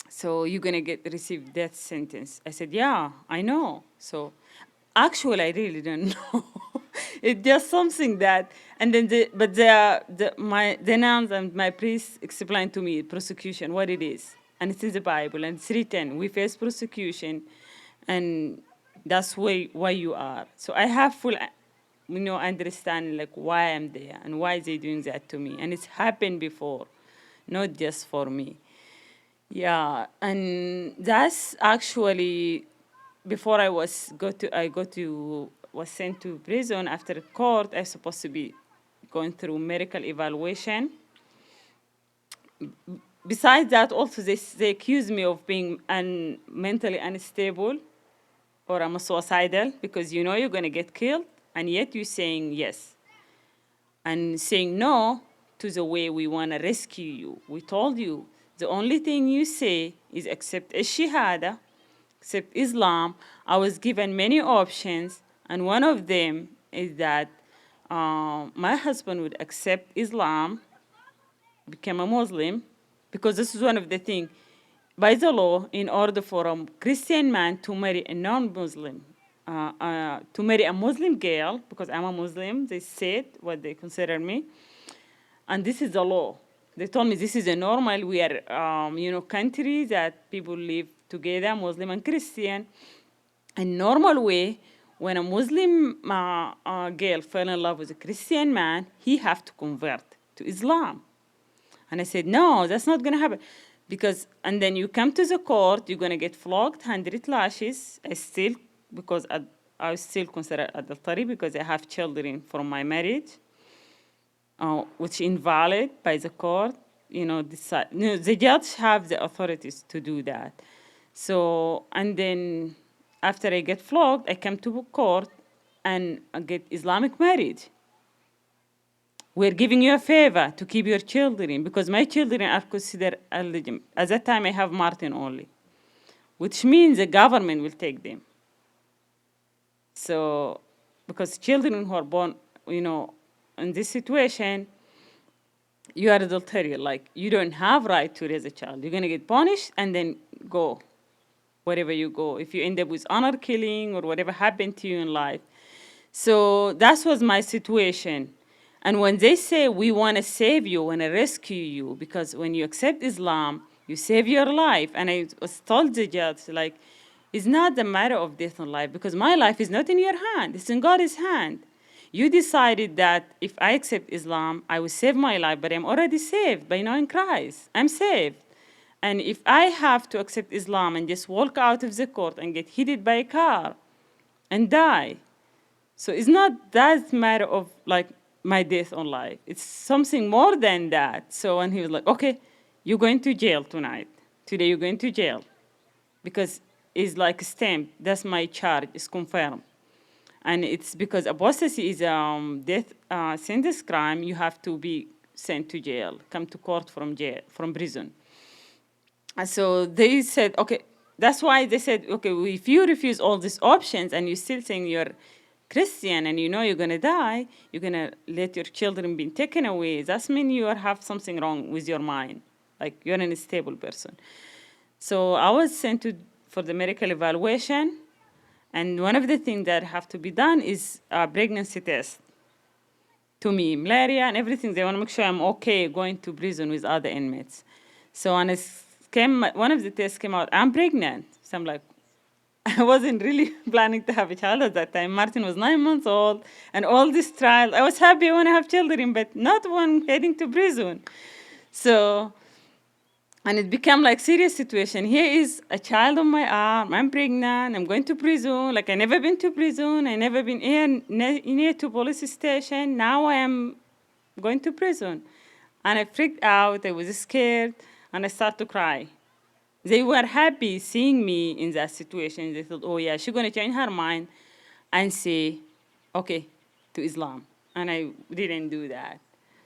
So you're gonna get receive death sentence. I said, yeah, I know. So actually, I really don't know. It's just something that, and then the nuns and my priest explained to me prosecution what it is, and it's in the Bible and it's written. We face prosecution, and that's why you are. So I have full, understanding like why I'm there and why they doing that to me, and it's happened before, not just for me. Yeah, and that's actually before I go to was sent to prison after court. I was supposed to be going through medical evaluation. Besides that, also they accuse me of being mentally unstable or I'm suicidal because you know you're gonna get killed, and yet you're saying yes and saying no to the way we want to rescue you. We told you the only thing you say is accept Shahada, accept Islam. I was given many options, and one of them is that my husband would accept Islam, become a Muslim, because this is one of the things. By the law, in order for a Christian man to marry a non-Muslim, to marry a Muslim girl, because I'm a Muslim, they said what they consider me, and this is the law. They told me this is a normal. We are, country that people live together, Muslim and Christian. A normal way, when a Muslim girl fell in love with a Christian man, he have to convert to Islam. And I said, no, that's not going to happen. Because, and then you come to the court, you're going to get flogged, 100 lashes. Because I still consider adultery because I have children from my marriage, which invalid by the court. The judge have the authorities to do that. So, and then after I get flogged, I come to court and I get Islamic marriage. We're giving you a favor to keep your children because my children are considered illegitimate. At that time, I have Martin only, which means the government will take them. So, because children who are born, in this situation, you are adultery. Like, you don't have right to raise a child. You're going to get punished and then go wherever you go. If you end up with honor killing or whatever happened to you in life. So that was my situation. And when they say we want to save you, want to rescue you, because when you accept Islam, you save your life. And I was told the judge, like, it's not the matter of death and life, because my life is not in your hand, it's in God's hand. You decided that if I accept Islam, I will save my life, but I'm already saved by knowing Christ. I'm saved. And if I have to accept Islam and just walk out of the court and get hit by a car and die, so it's not that matter of like my death on life. It's something more than that. So when he was like, okay, you're going to jail tonight. Today you're going to jail. Because it's like stamped. That's my charge. It's confirmed. And it's because apostasy is death sentence crime. You have to be sent to jail, come to court from prison. And so they said, okay, that's why they said, okay, well, if you refuse all these options and you're still saying you're Christian and you know you're going to die, you're going to let your children be taken away, that means you have something wrong with your mind. Like you're an unstable person. So I was sent for the medical evaluation. And one of the things that have to be done is a pregnancy test. To me, malaria and everything, they want to make sure I'm okay going to prison with other inmates. So when one of the tests came out, I'm pregnant. So I'm like, I wasn't really planning to have a child at that time. Martin was 9 months old, and all this trial. I was happy I want to have children, but not when heading to prison. So, and it became like serious situation. Here is a child on my arm. I'm pregnant. I'm going to prison. Like I never been to prison. I never been near to police station. Now I am going to prison, and I freaked out. I was scared, and I started to cry. They were happy seeing me in that situation. They thought, oh yeah, she's gonna change her mind and say, okay, to Islam. And I didn't do that.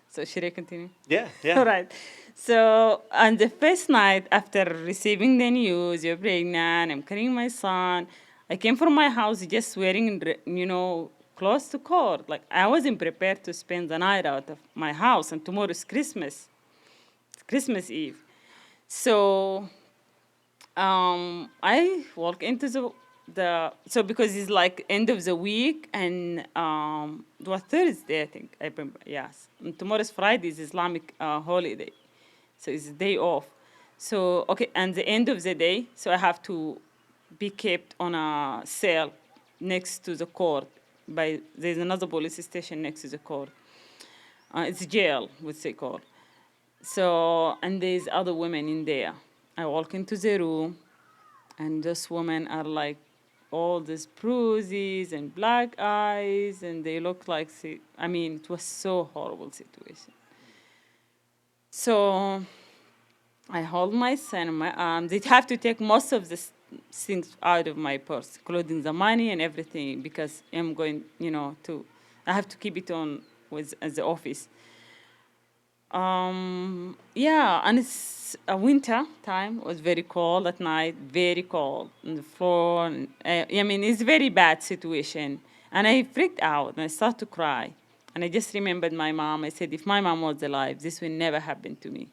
So should I continue? Yeah, yeah. All right. So on the first night after receiving the news, you're pregnant, I'm carrying my son, I came from my house just wearing, close to court. Like I wasn't prepared to spend the night out of my house, and tomorrow's Christmas, Christmas Eve. So I walk into the so because it's like end of the week, and it was Thursday, I think. I remember, yes. And tomorrow's Friday is Islamic holiday, so it's a day off. So okay, and the end of the day, so I have to be kept on a cell next to the court. By there's another police station next to the court. It's jail, would say court. So, and there's other women in there. I walk into the room, and those women are like all these bruises and black eyes, and they look like, I mean, it was so horrible situation. So I hold my son in my arms. They have to take most of the things out of my purse, including the money and everything, because I'm going, I have to keep it on with at the office. Yeah, and it's a winter time. It was very cold at night, very cold on the floor. And, I mean, it's a very bad situation. And I freaked out and I started to cry. And I just remembered my mom. I said, if my mom was alive, this will never happen to me.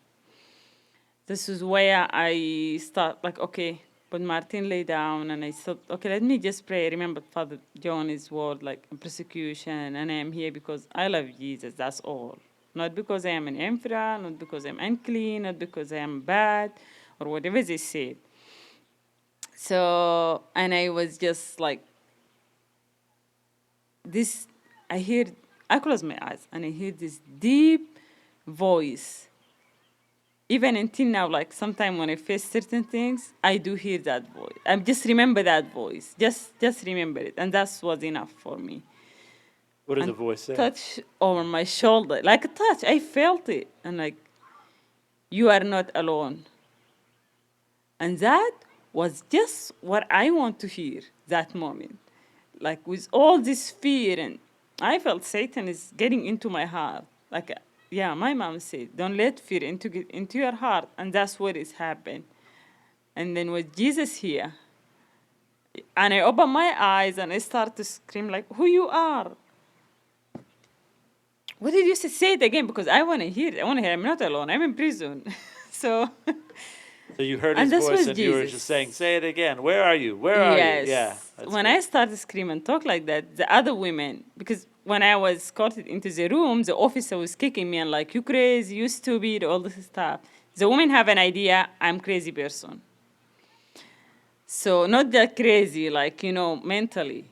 This is where I start, like, okay, but Martin lay down, and I thought, okay, let me just pray. Remember Father John's word, like persecution, and I am here because I love Jesus, that's all. Not because I am an emperor, not because I'm unclean, not because I am bad, or whatever they said. So, and I was just like, this, I close my eyes, and I hear this deep voice. Even until now, like sometime when I face certain things, I do hear that voice. I just remember that voice. Just remember it. And that was enough for me. What did And the voice say? touch over my shoulder, like a touch. I felt it. And like, you are not alone. And that was just what I want to hear that moment. Like with all this fear, and I felt Satan is getting into my heart. Like, yeah, my mom said, don't let fear into your heart. And that's what is happened. And then with Jesus here, and I open my eyes and I start to scream like, who you are? What did you say? Say it again, because I want to hear it. I want to hear I'm not alone. I'm in prison. So, So you heard and his this voice was and you were Jesus. just saying, say it again. Where are you? Where are you? Yeah. Yes. That's When good. I started screaming and talk like that, the other women, because when I was escorted into the room, the officer was kicking me and like, you crazy, you stupid, all this stuff. The women have an idea I'm crazy person. So not that crazy, like, mentally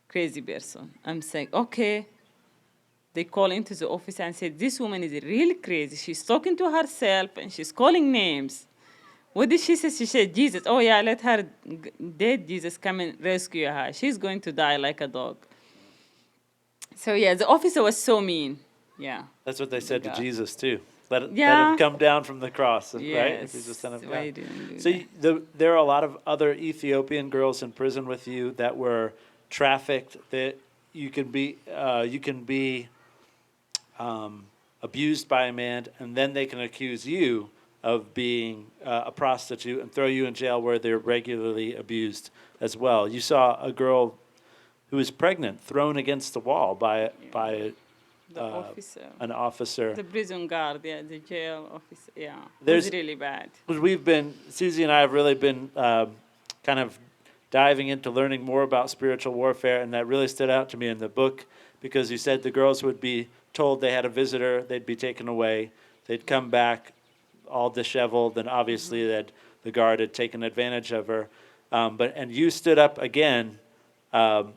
crazy person. I'm saying, okay. They call into the office and said, this woman is really crazy. She's talking to herself and she's calling names. What did she say? She said, Jesus. Oh, yeah, let her dead Jesus come and rescue her. She's going to die like a dog. So, yeah, the officer was so mean. Yeah. That's what they said to God. Jesus too. Let him Yeah. come down from the cross, right? Yes. If he's the Son of Why God. didn't do So that? there are a lot of other Ethiopian girls in prison with you that were trafficked. That you can be abused by a man, and then they can accuse you of being a prostitute and throw you in jail where they're regularly abused as well. You saw a girl who was pregnant thrown against the wall by The officer. an officer. The prison guard, yeah, the jail officer. Yeah. It There's- was really bad. Susie and I have really been kind of diving into learning more about spiritual warfare, and that really stood out to me in the book because you said the girls would be told they had a visitor, they'd be taken away, they'd come back all disheveled, and obviously that the guard had taken advantage of her. And you stood up again um,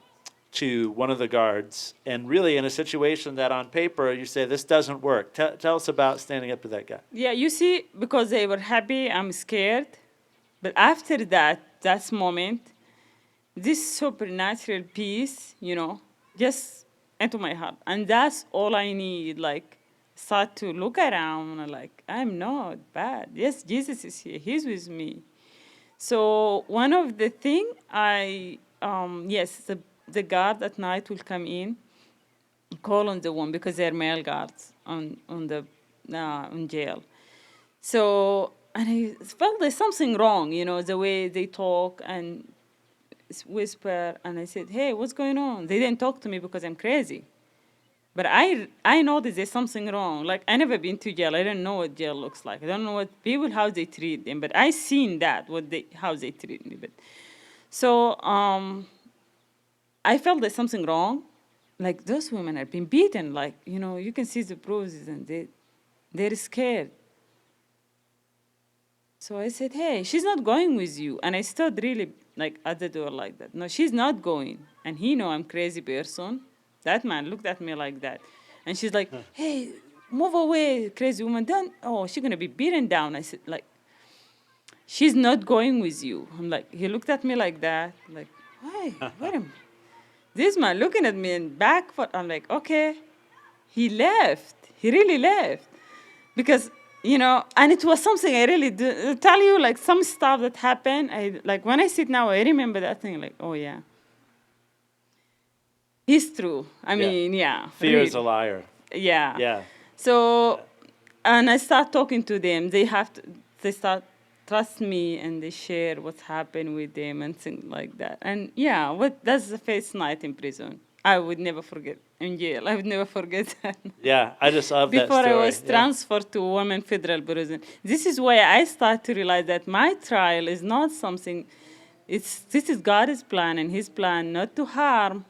to one of the guards, and really in a situation that on paper you say this doesn't work. Tell us about standing up to that guy. Yeah, you see, because they were happy, I'm scared. But after that moment, this supernatural peace, just into my heart. And that's all I need. Like, start to look around and like, I'm not bad. Yes, Jesus is here. He's with me. So one of the thing yes, the guard at night will come in, call on the one because they're male guards on the on jail. So and I felt there's something wrong, the way they talk and whisper. And I said, "Hey, what's going on?" They didn't talk to me because I'm crazy, but I noticed there's something wrong. Like I never been to jail. I don't know what jail looks like. I don't know what people how they treat them, but I seen that how they treat me. But so I felt there's something wrong. Like those women have been beaten. Like you can see the bruises and they're scared. So I said, "Hey, she's not going with you." And I stood really like at the door like that. No, she's not going. And he know I'm crazy person. That man looked at me like that. And she's like, "Hey, move away, crazy woman. Don't, oh, she's gonna be beaten down." I said, like, "She's not going with you." I'm like, he looked at me like that, like, why? Wait a minute. This man looking at me and back foot. I'm like, okay. He left. He really left. Because and it was something I really do tell you, like some stuff that happened. I like when I sit now, I remember that thing, like, oh yeah, it's true. I mean, yeah, Fear is a really. liar. Yeah. Yeah. So, and I start talking to them. They start trust me, and they share what's happened with them and things like that. And yeah, that's the first night in prison. I would never forget in jail. I would never forget that. Yeah, I just love that Before I story. was Yeah. transferred to women federal prison. This is why I start to realize that my trial is not something. This is God's plan, and His plan not to harm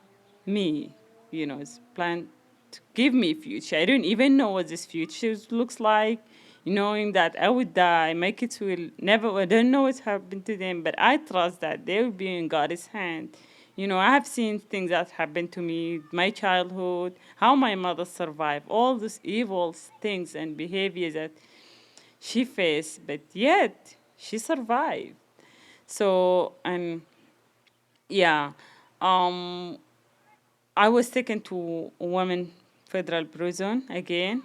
me. His plan to give me future. I don't even know what this future looks like. Knowing that I would die, my kids will never. I don't know what's happened to them, but I trust that they will be in God's hand. I have seen things that happened to me, my childhood, how my mother survived, all those evil things and behaviors that she faced, but yet she survived. So, and yeah, um, I was taken to women federal prison again,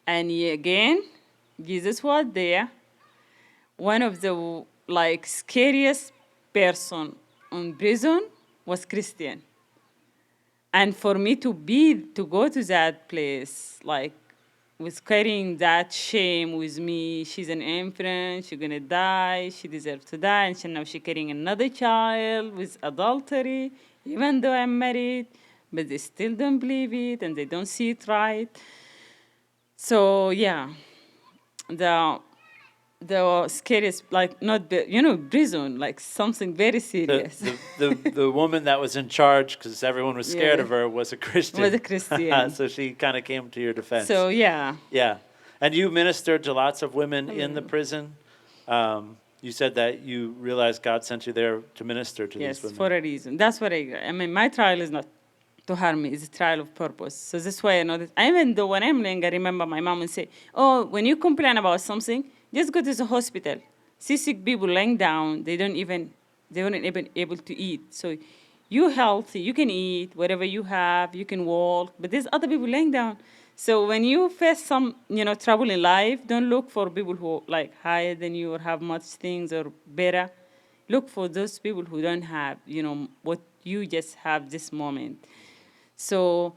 and again, Jesus was there. One of the like scariest person in prison was Christian. And for me to go to that place, like, was carrying that shame with me. She's an infant, she's gonna die, she deserves to die, and now she's carrying another child with adultery, even though I'm married, but they still don't believe it and they don't see it right. So yeah, the the scariest, like not prison, like something very The, serious. the woman that was in charge, because everyone was scared Yeah. of her, was a Christian. Was a Christian. So she kind of came to your defense. So yeah. Yeah. And you ministered to lots of women in the prison. You said that you realized God sent you there to minister to Yes, these women. for a reason. That's what I mean, my trial is not to harm me, it's a trial of purpose. So that's why I know that. Even though when I'm laying, I remember my mom would say, "Oh, when you complain about something, just go to the hospital. See sick people laying down, they weren't even able to eat. So you healthy, you can eat whatever you have, you can walk, but there's other people laying down. So when you face some, trouble in life, don't look for people who like higher than you or have much things or better. Look for those people who don't have, what you just have this moment." So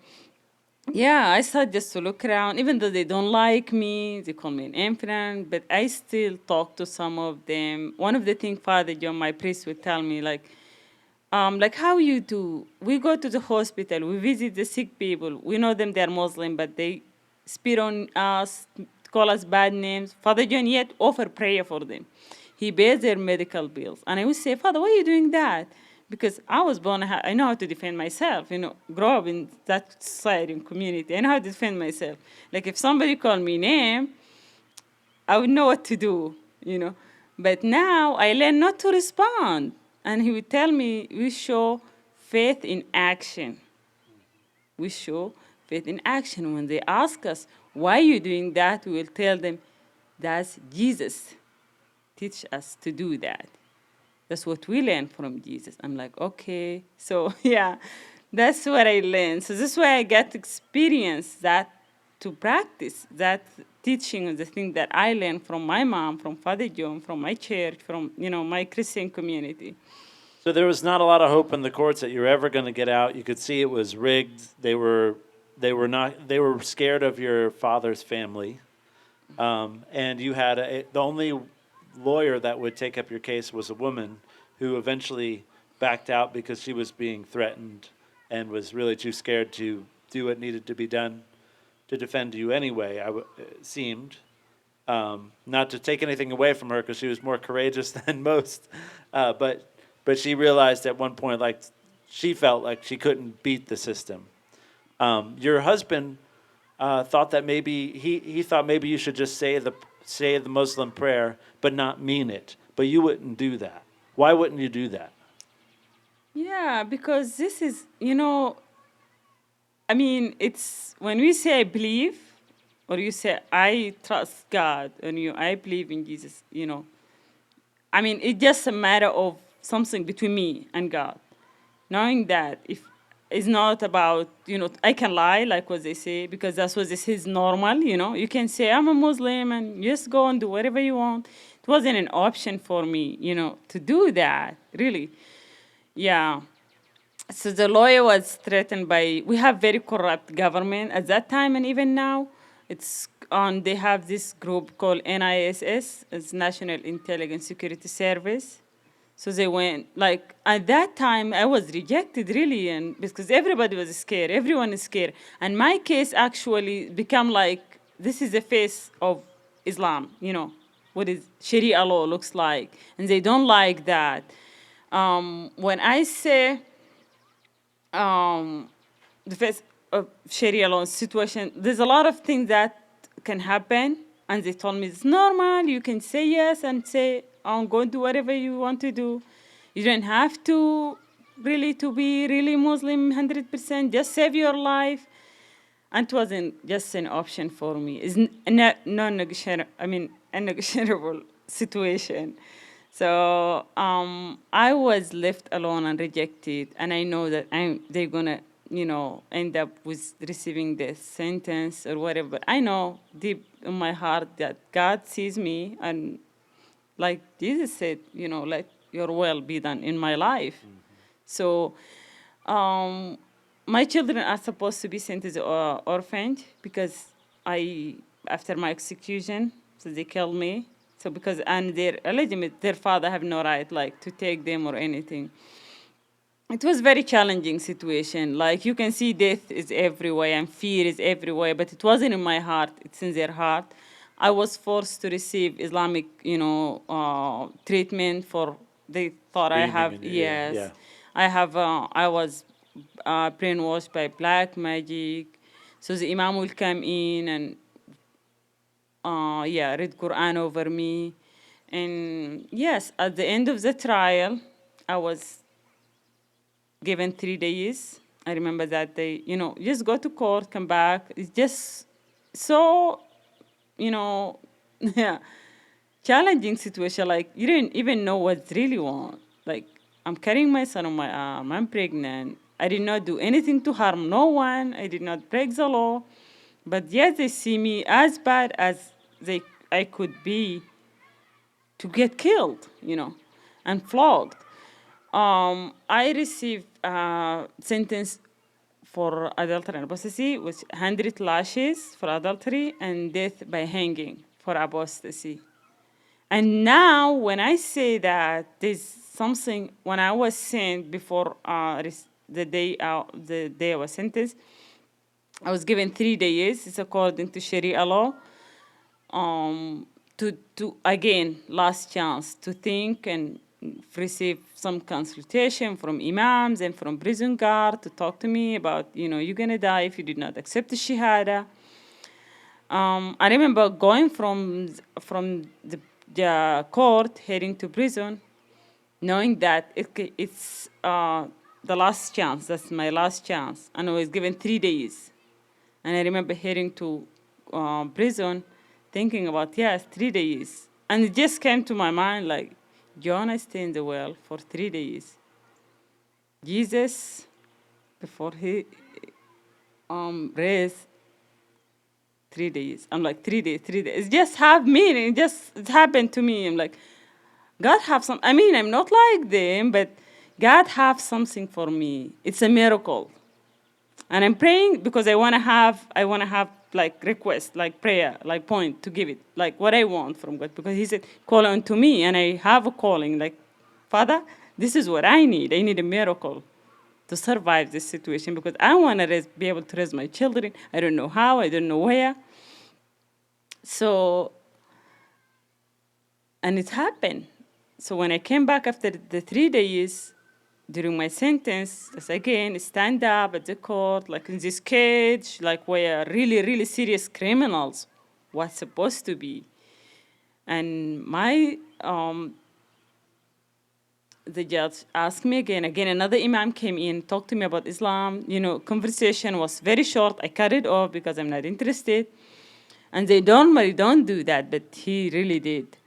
yeah, I started just to look around, even though they don't like me, they call me an infant, but I still talk to some of them. One of the things Father John, my priest, would tell me, like how you do. We go to the hospital, we visit the sick people. We know them, they're Muslim, but they spit on us, call us bad names. Father John yet offer prayer for them. He pays their medical bills. And I would say, "Father, why are you doing that?" Because I was born, I know how to defend myself, grow up in that society and community. I know how to defend myself. Like if somebody called me name, I would know what to do. But now I learn not to respond. And he would tell me, we show faith in action. We show faith in action. When they ask us, why are you doing that? We will tell them, that's Jesus. Teach us to do that. That's what we learn from Jesus. I'm like, okay. So, yeah, that's what I learned. So this way I get to experience that, to practice that teaching, the thing that I learned from my mom, from Father John, from my church, from, my Christian community. So there was not a lot of hope in the courts that you were ever going to get out. You could see it was rigged. They were scared of your father's family, and you had the only lawyer that would take up your case was a woman who eventually backed out because she was being threatened and was really too scared to do what needed to be done to defend you anyway. It seemed. Not to take anything away from her because she was more courageous than most, but she realized at one point, like, she felt like she couldn't beat the system. Your husband thought that maybe he thought maybe you should just say the Muslim prayer but not mean it. But you wouldn't do that. Why wouldn't you do that? Yeah, because this is, it's when we say I believe, or you say I trust God, and I believe in Jesus, it's just a matter of something between me and God. Knowing that if it's not about, I can lie, like what they say, because that's what this is normal, You can say, I'm a Muslim, and just go and do whatever you want. It wasn't an option for me, to do that, really. Yeah. So the lawyer was threatened by, we have very corrupt government at that time and even now. They have this group called NISS, it's National Intelligence Security Service. So they went, like, at that time, I was rejected, really, and because everybody was scared. Everyone is scared. And my case actually became like, this is the face of Islam, what is Sharia law looks like. And they don't like that. When I say the face of Sharia law situation, there's a lot of things that can happen. And they told me it's normal. You can say yes and say, I'm going to do whatever you want to do. You don't have to be really Muslim 100%. Just save your life. And it wasn't just an option for me. It's non-negotiable. A negotiable situation. So I was left alone and rejected, and I know that they're gonna, end up with receiving the sentence or whatever. But I know deep in my heart that God sees me, and like Jesus said, let your will be done in my life. Mm-hmm. So my children are supposed to be sent to the orphanage because after my execution, so they killed me. So and they're illegitimate, their father have no right, like, to take them or anything. It was very challenging situation. Like, you can see death is everywhere and fear is everywhere, but it wasn't in my heart, it's in their heart. I was forced to receive Islamic, treatment they thought I have, yes. Yeah. I was brainwashed by black magic. So the Imam will come in and read Quran over me. And yes, at the end of the trial, I was given 3 days. I remember that day, just go to court, come back. It's just so, yeah, challenging situation. Like, you didn't even know what's really want. Like, I'm carrying my son on my arm. I'm pregnant. I did not do anything to harm no one. I did not break the law. But yet they see me as bad as I could be to get killed, and flogged. I received a sentence for adultery and apostasy, with 100 lashes for adultery and death by hanging for apostasy. And now, when I say that, there's something, when I was sent before the day I was sentenced, I was given 3 days. It's according to Sharia law. To again, last chance to think and receive some consultation from imams and from prison guard to talk to me about, you're going to die if you did not accept the shahada. I remember going from the court heading to prison, knowing that it's the last chance. That's my last chance. And I was given 3 days. And I remember heading to prison, thinking about, yes, 3 days. And it just came to my mind like, Jonah stayed in the well for 3 days. Jesus, before he raised, 3 days. I'm like, 3 days, 3 days. It just have meaning. It happened to me. I'm like, God have some. I mean, I'm not like them, but God have something for me. It's a miracle. And I'm praying because I wanna have like request, like prayer, like point to give it, like what I want from God. Because He said, call unto me, and I have a calling. Like, Father, this is what I need. I need a miracle to survive this situation because I want to be able to raise my children. I don't know how, I don't know where. So, and it happened. So when I came back after the 3 days, during my sentence, just again, stand up at the court, like in this cage, like where really, really serious criminals was supposed to be. And the judge asked me again, another imam came in, talked to me about Islam. Conversation was very short. I cut it off because I'm not interested. And they normally don't do that, but he really did.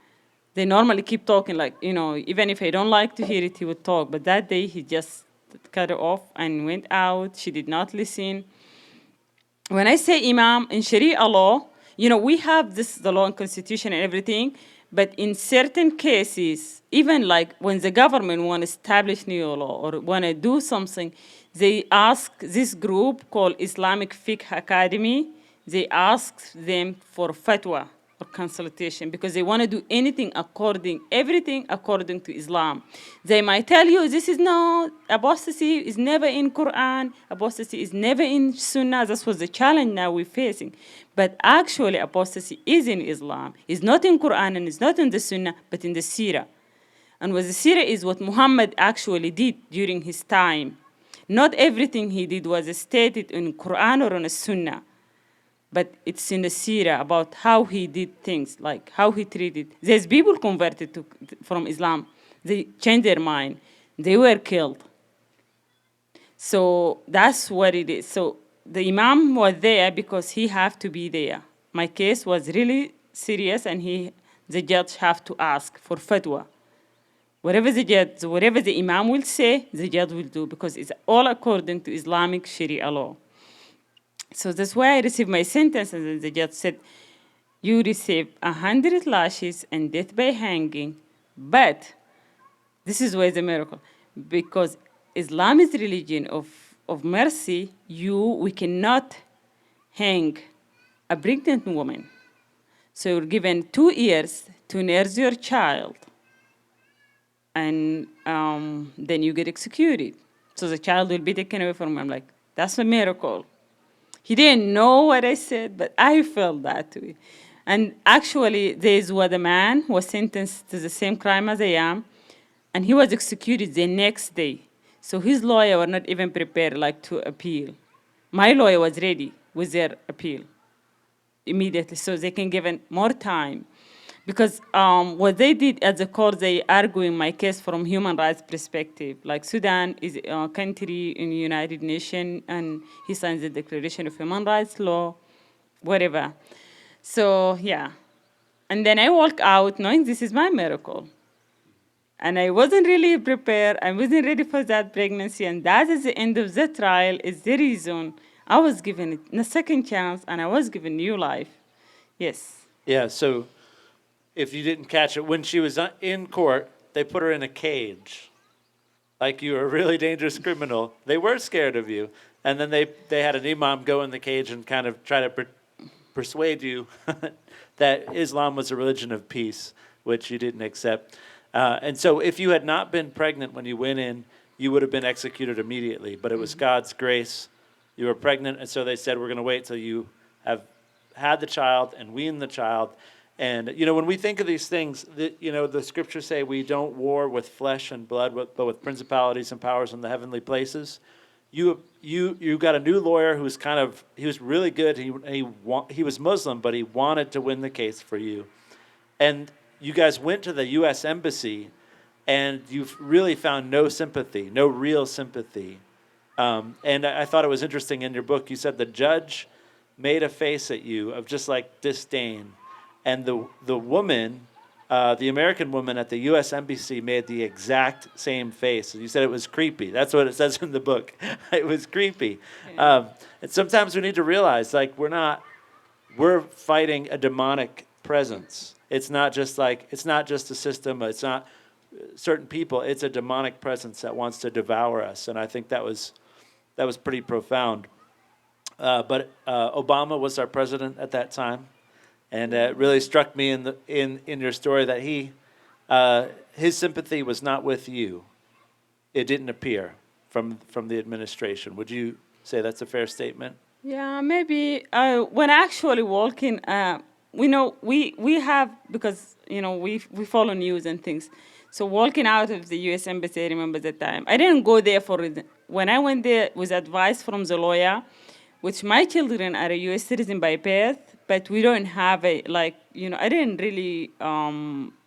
They normally keep talking, like, even if I don't like to hear it, he would talk. But that day, he just cut it off and went out. She did not listen. When I say imam, in Sharia law, we have the law and constitution and everything, but in certain cases, even like when the government want to establish new law or want to do something, they ask this group called Islamic Fiqh Academy, they ask them for fatwa or consultation because they want to do everything according to Islam. They might tell you this is not, apostasy is never in Quran, apostasy is never in Sunnah. That's what the challenge now we're facing. But actually apostasy is in Islam. It's not in Quran and it's not in the Sunnah, but in the Sirah. And what the Sirah is what Muhammad actually did during his time. Not everything he did was stated in Quran or in a Sunnah. But it's in the Sirah about how he did things, like how he treated. There's people converted from Islam. They changed their mind. They were killed. So that's what it is. So the Imam was there because he had to be there. My case was really serious, and the judge have to ask for fatwa. Whatever the Imam will say, the judge will do because it's all according to Islamic Sharia law. So that's why I received my sentence, and then the judge said, you receive 100 lashes and death by hanging, but this is why it's a miracle. Because Islam is religion of mercy, we cannot hang a pregnant woman. So you're given 2 years to nurse your child, and then you get executed. So the child will be taken away from him. I'm like, that's a miracle. He didn't know what I said, but I felt that way. And actually, there's what a man was sentenced to the same crime as I am, and he was executed the next day. So his lawyer were not even prepared, like, to appeal. My lawyer was ready with their appeal immediately, so they can give it more time. Because what they did at the court, they arguing my case from human rights perspective. Like Sudan is a country in the United Nations, and he signs the Declaration of Human Rights Law, whatever. So, yeah. And then I walk out knowing this is my miracle. And I wasn't really prepared. I wasn't ready for that pregnancy. And that is the end of the trial, is the reason I was given a second chance, and I was given new life. Yes. Yeah, so if you didn't catch it, when she was in court, they put her in a cage. Like you were a really dangerous criminal. They were scared of you. And then they had an imam go in the cage and kind of try to persuade you that Islam was a religion of peace, which you didn't accept. And so if you had not been pregnant when you went in, you would have been executed immediately. But it was God's grace. You were pregnant, and so they said, we're going to wait till you have had the child and weaned the child. And, when we think of these things, the scriptures say we don't war with flesh and blood, but with principalities and powers in the heavenly places. You got a new lawyer he was really good. He was Muslim, but he wanted to win the case for you. And you guys went to the U.S. Embassy, and you've really found no sympathy, no real sympathy. And I thought it was interesting in your book, you said the judge made a face at you of just like disdain. And the woman, the American woman at the U.S. Embassy made the exact same face. You said it was creepy. That's what it says in the book. It was creepy. And sometimes we need to realize, like, we're fighting a demonic presence. It's not just a system. It's not certain people. It's a demonic presence that wants to devour us. And I think that was pretty profound. But Obama was our president at that time, and it really struck me in your story that his sympathy was not with you. It didn't appear from the administration. Would you say that's a fair statement? Yeah, maybe when actually walking, we have, because we follow news and things. So walking out of the U.S. Embassy, I remember that time. I didn't go there for it. When I went there, with advice from the lawyer, which my children are a U.S. citizen by birth, but we don't have I didn't really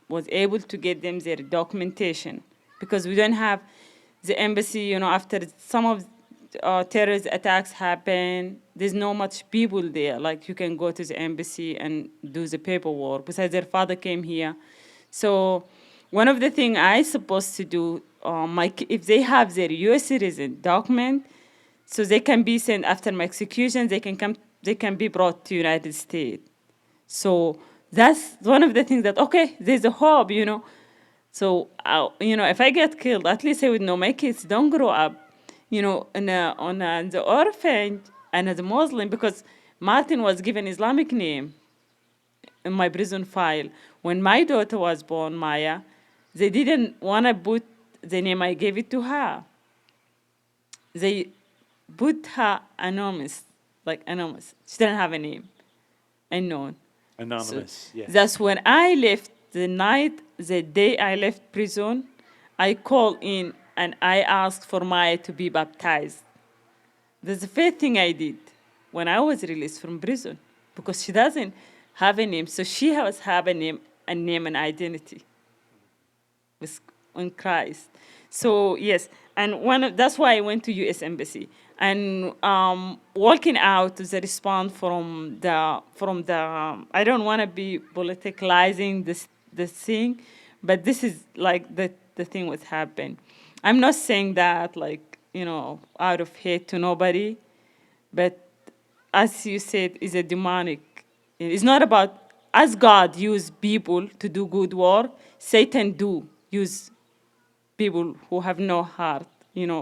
was able to get them their documentation because we don't have the embassy. After some of terrorist attacks happen, there's not much people there. Like you can go to the embassy and do the paperwork. Besides, their father came here, so one of the things I supposed to do, if they have their U.S. citizen document, so they can be sent after my execution. They can come. They can be brought to United States. So that's one of the things that there's a hope. So if I get killed, at least I would know my kids don't grow up, on the orphanage and as a Muslim, because Martin was given Islamic name in my prison file. When my daughter was born, Maya, they didn't want to put the name I gave it to her. They put her anonymous, like anonymous. She didn't have a name, unknown. Anonymous, yeah. That's when I left the day I left prison, I called in and I asked for Maya to be baptized. That's the first thing I did when I was released from prison, because she doesn't have a name. So she has have a name and identity with in Christ. So yes, and that's why I went to U.S. Embassy and walking out the response from the I don't want to be politicalizing this thing, but this is like the thing what happened. I'm not saying that out of hate to nobody, but as you said, is a demonic. It's not about, as God use people to do good work, Satan do use people who have no heart,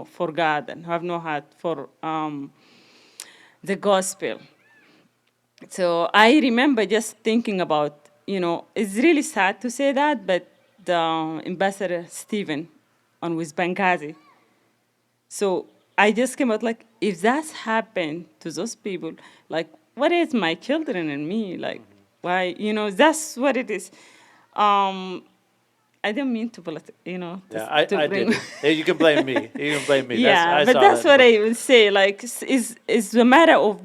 for God, and have no heart for the gospel. So I remember just thinking about, it's really sad to say that, but the Ambassador Stephen on with Benghazi. So I just came out like, if that's happened to those people, like, what is my children and me? Like, why, that's what it is. I didn't mean to, Yeah, I to bring. did it. Hey, you can blame me. You can blame me. Yeah, I but saw that's that in what the I would say. Like, it's a matter of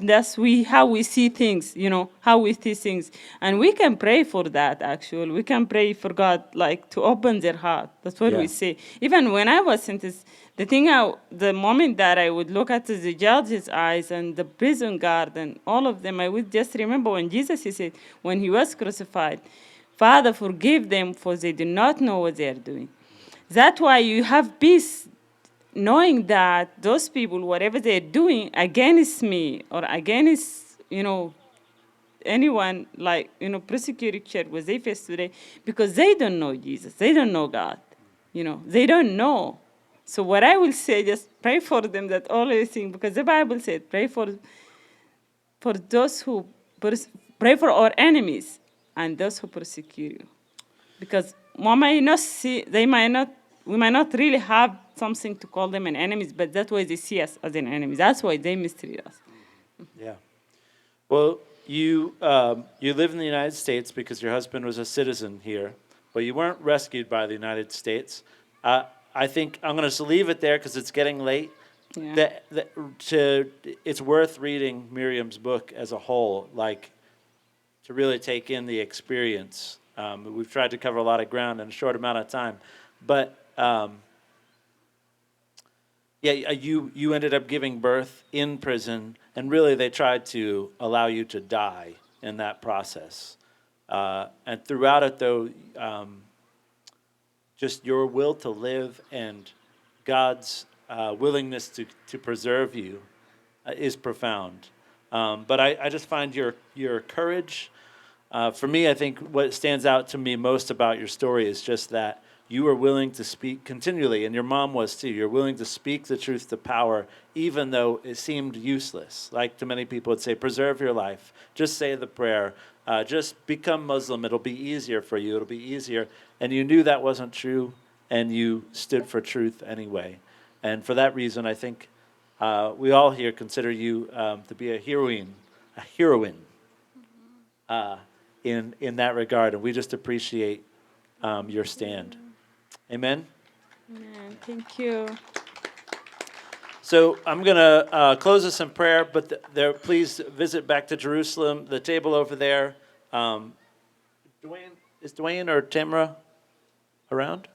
how we see things. How we see things, and we can pray for that. Actually, we can pray for God, like, to open their heart. That's what Yeah. we say. Even when I was sentenced, the moment that I would look at the judge's eyes and the prison guard and all of them, I would just remember when Jesus, he said, when he was crucified, Father, forgive them, for they do not know what they are doing. That's why you have peace, knowing that those people, whatever they're doing against me or against, anyone, like, persecuted church, what they face today, because they don't know Jesus, they don't know God, they don't know. So what I will say, just pray for them, that all thing, because the Bible said, pray for those who pray for our enemies and those who persecute you, because we might not we might not really have something to call them an enemies, but that's why they see us as an enemy. That's why they mistreat us. Yeah. Well, you live in the United States because your husband was a citizen here, but you weren't rescued by the United States. I think I'm going to leave it there because it's getting late. Yeah. It's worth reading Miriam's book as a whole, like, to really take in the experience. We've tried to cover a lot of ground in a short amount of time, but you ended up giving birth in prison, and really they tried to allow you to die in that process. And throughout it, though, just your will to live and God's willingness to preserve you is profound. But I just find your courage. For me, I think what stands out to me most about your story is just that you were willing to speak continually, and your mom was too. You're willing to speak the truth to power, even though it seemed useless. Like to many people would say, preserve your life. Just say the prayer. Just become Muslim. It'll be easier for you. It'll be easier. And you knew that wasn't true, and you stood for truth anyway. And for that reason, I think we all here consider you to be a heroine, in that regard. And we just appreciate your stand. Amen? Amen. Thank you. So I'm going to close this in prayer, but please visit back to Jerusalem, the table over there. Is Dwayne or Tamra around?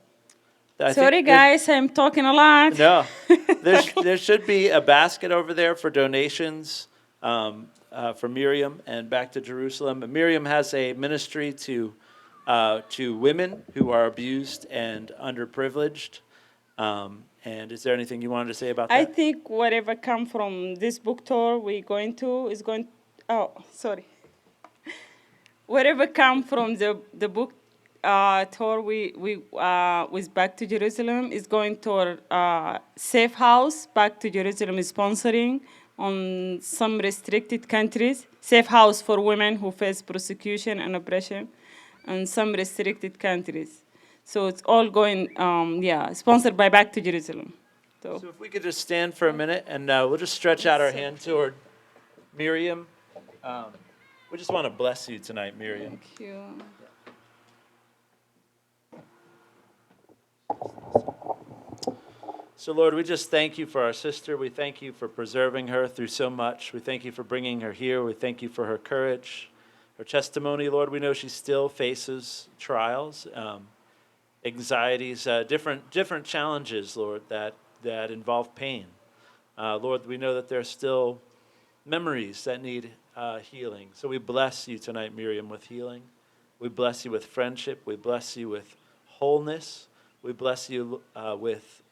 Sorry, guys, I'm talking a lot. No. There should be a basket over there for donations for Miriam and back to Jerusalem. And Miriam has a ministry to women who are abused and underprivileged. And is there anything you wanted to say about that? I think whatever come from this book tour we're going to is going. Oh, sorry. Whatever come from the book tour we with Back to Jerusalem is going toward Safe House. Back to Jerusalem is sponsoring on some restricted countries. Safe House for women who face persecution and oppression in some restricted countries. So it's all going, sponsored by Back to Jerusalem. So if we could just stand for a minute, and we'll just stretch out our hand toward Miriam. We just want to bless you tonight, Miriam. Thank you. So, Lord, we just thank you for our sister. We thank you for preserving her through so much. We thank you for bringing her here. We thank you for her courage, her testimony. Lord, we know she still faces trials, anxieties, different challenges, Lord, that involve pain. Lord, we know that there are still memories that need healing. So we bless you tonight, Miriam, with healing. We bless you with friendship. We bless you with wholeness. We bless you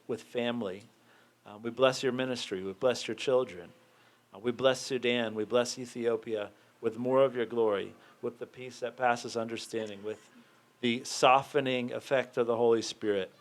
with family. We bless your ministry. We bless your children. We bless Sudan. We bless Ethiopia with more of your glory, with the peace that passes understanding, with the softening effect of the Holy Spirit.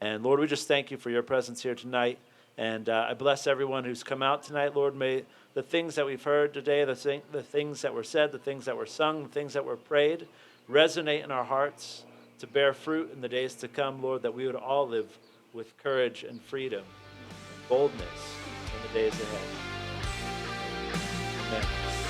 And Lord, we just thank you for your presence here tonight. And I bless everyone who's come out tonight. Lord, may the things that we've heard today, the things that were said, the things that were sung, the things that were prayed, resonate in our hearts to bear fruit in the days to come, Lord, that we would all live with courage and freedom and boldness in the days ahead. Amen.